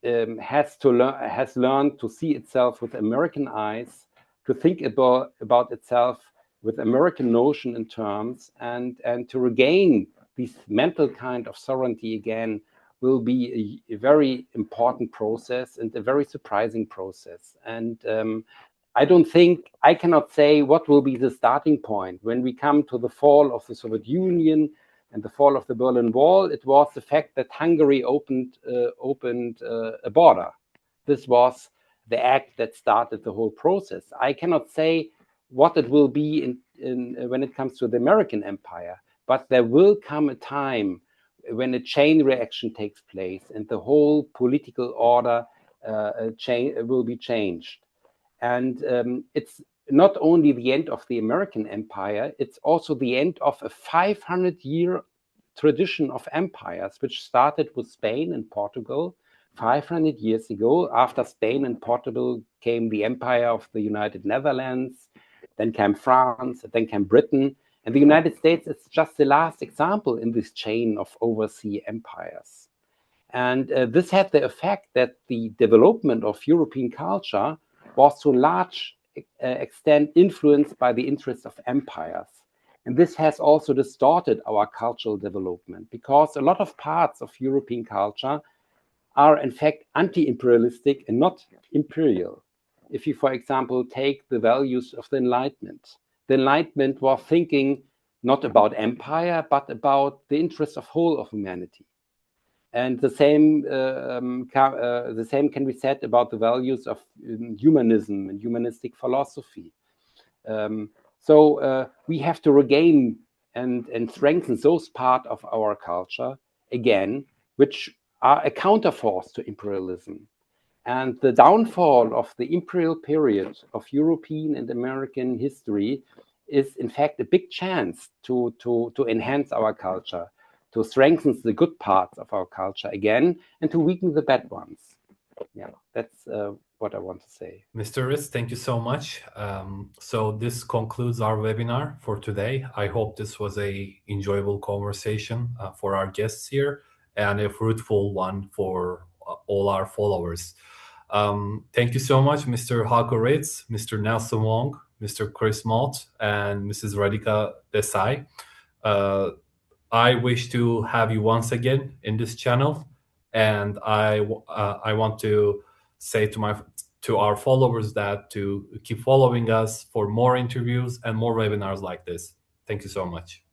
has learned to see itself with American eyes, to think about itself with American notion and terms, and to regain this mental kind of sovereignty again will be a very important process and a very surprising process. And I cannot say what will be the starting point. When we come to the fall of the Soviet Union and the fall of the Berlin Wall, it was the fact that Hungary opened a border. This was the act that started the whole process. I cannot say what it will be when it comes to the American empire, but there will come a time when a chain reaction takes place and the whole political order will be changed. And it's not only the end of the American empire, it's also the end of a 500-year tradition of empires, which started with Spain and Portugal 500 years ago. After Spain and Portugal came the empire of the United Netherlands, then came France, then came Britain. And the United States is just the last example in this chain of overseas empires. And this had the effect that the development of European culture was to a large extent influenced by the interests of empires. And this has also distorted our cultural development, because a lot of parts of European culture are in fact anti-imperialistic and not imperial. If you, for example, take the values of the Enlightenment was thinking not about empire, but about the interests of whole of humanity. And the same can be said about the values of humanism and humanistic philosophy. So we have to regain and strengthen those parts of our culture again, which are a counterforce to imperialism. And the downfall of the imperial period of European and American history is in fact a big chance to enhance our culture, to strengthen the good parts of our culture again, and to weaken the bad ones. Yeah, that's what I want to say. Mr. Ritz, thank you so much. So this concludes our webinar for today. I hope this was a enjoyable conversation for our guests here, and a fruitful one for all our followers. Thank you so much, Mr. Hauke Ritz, Mr. Nelson Wong, Mr. Chris Mott, and Mrs. Radhika Desai. I wish to have you once again in this channel, and I want to say to our followers that to keep following us for more interviews and more webinars like this. Thank you so much.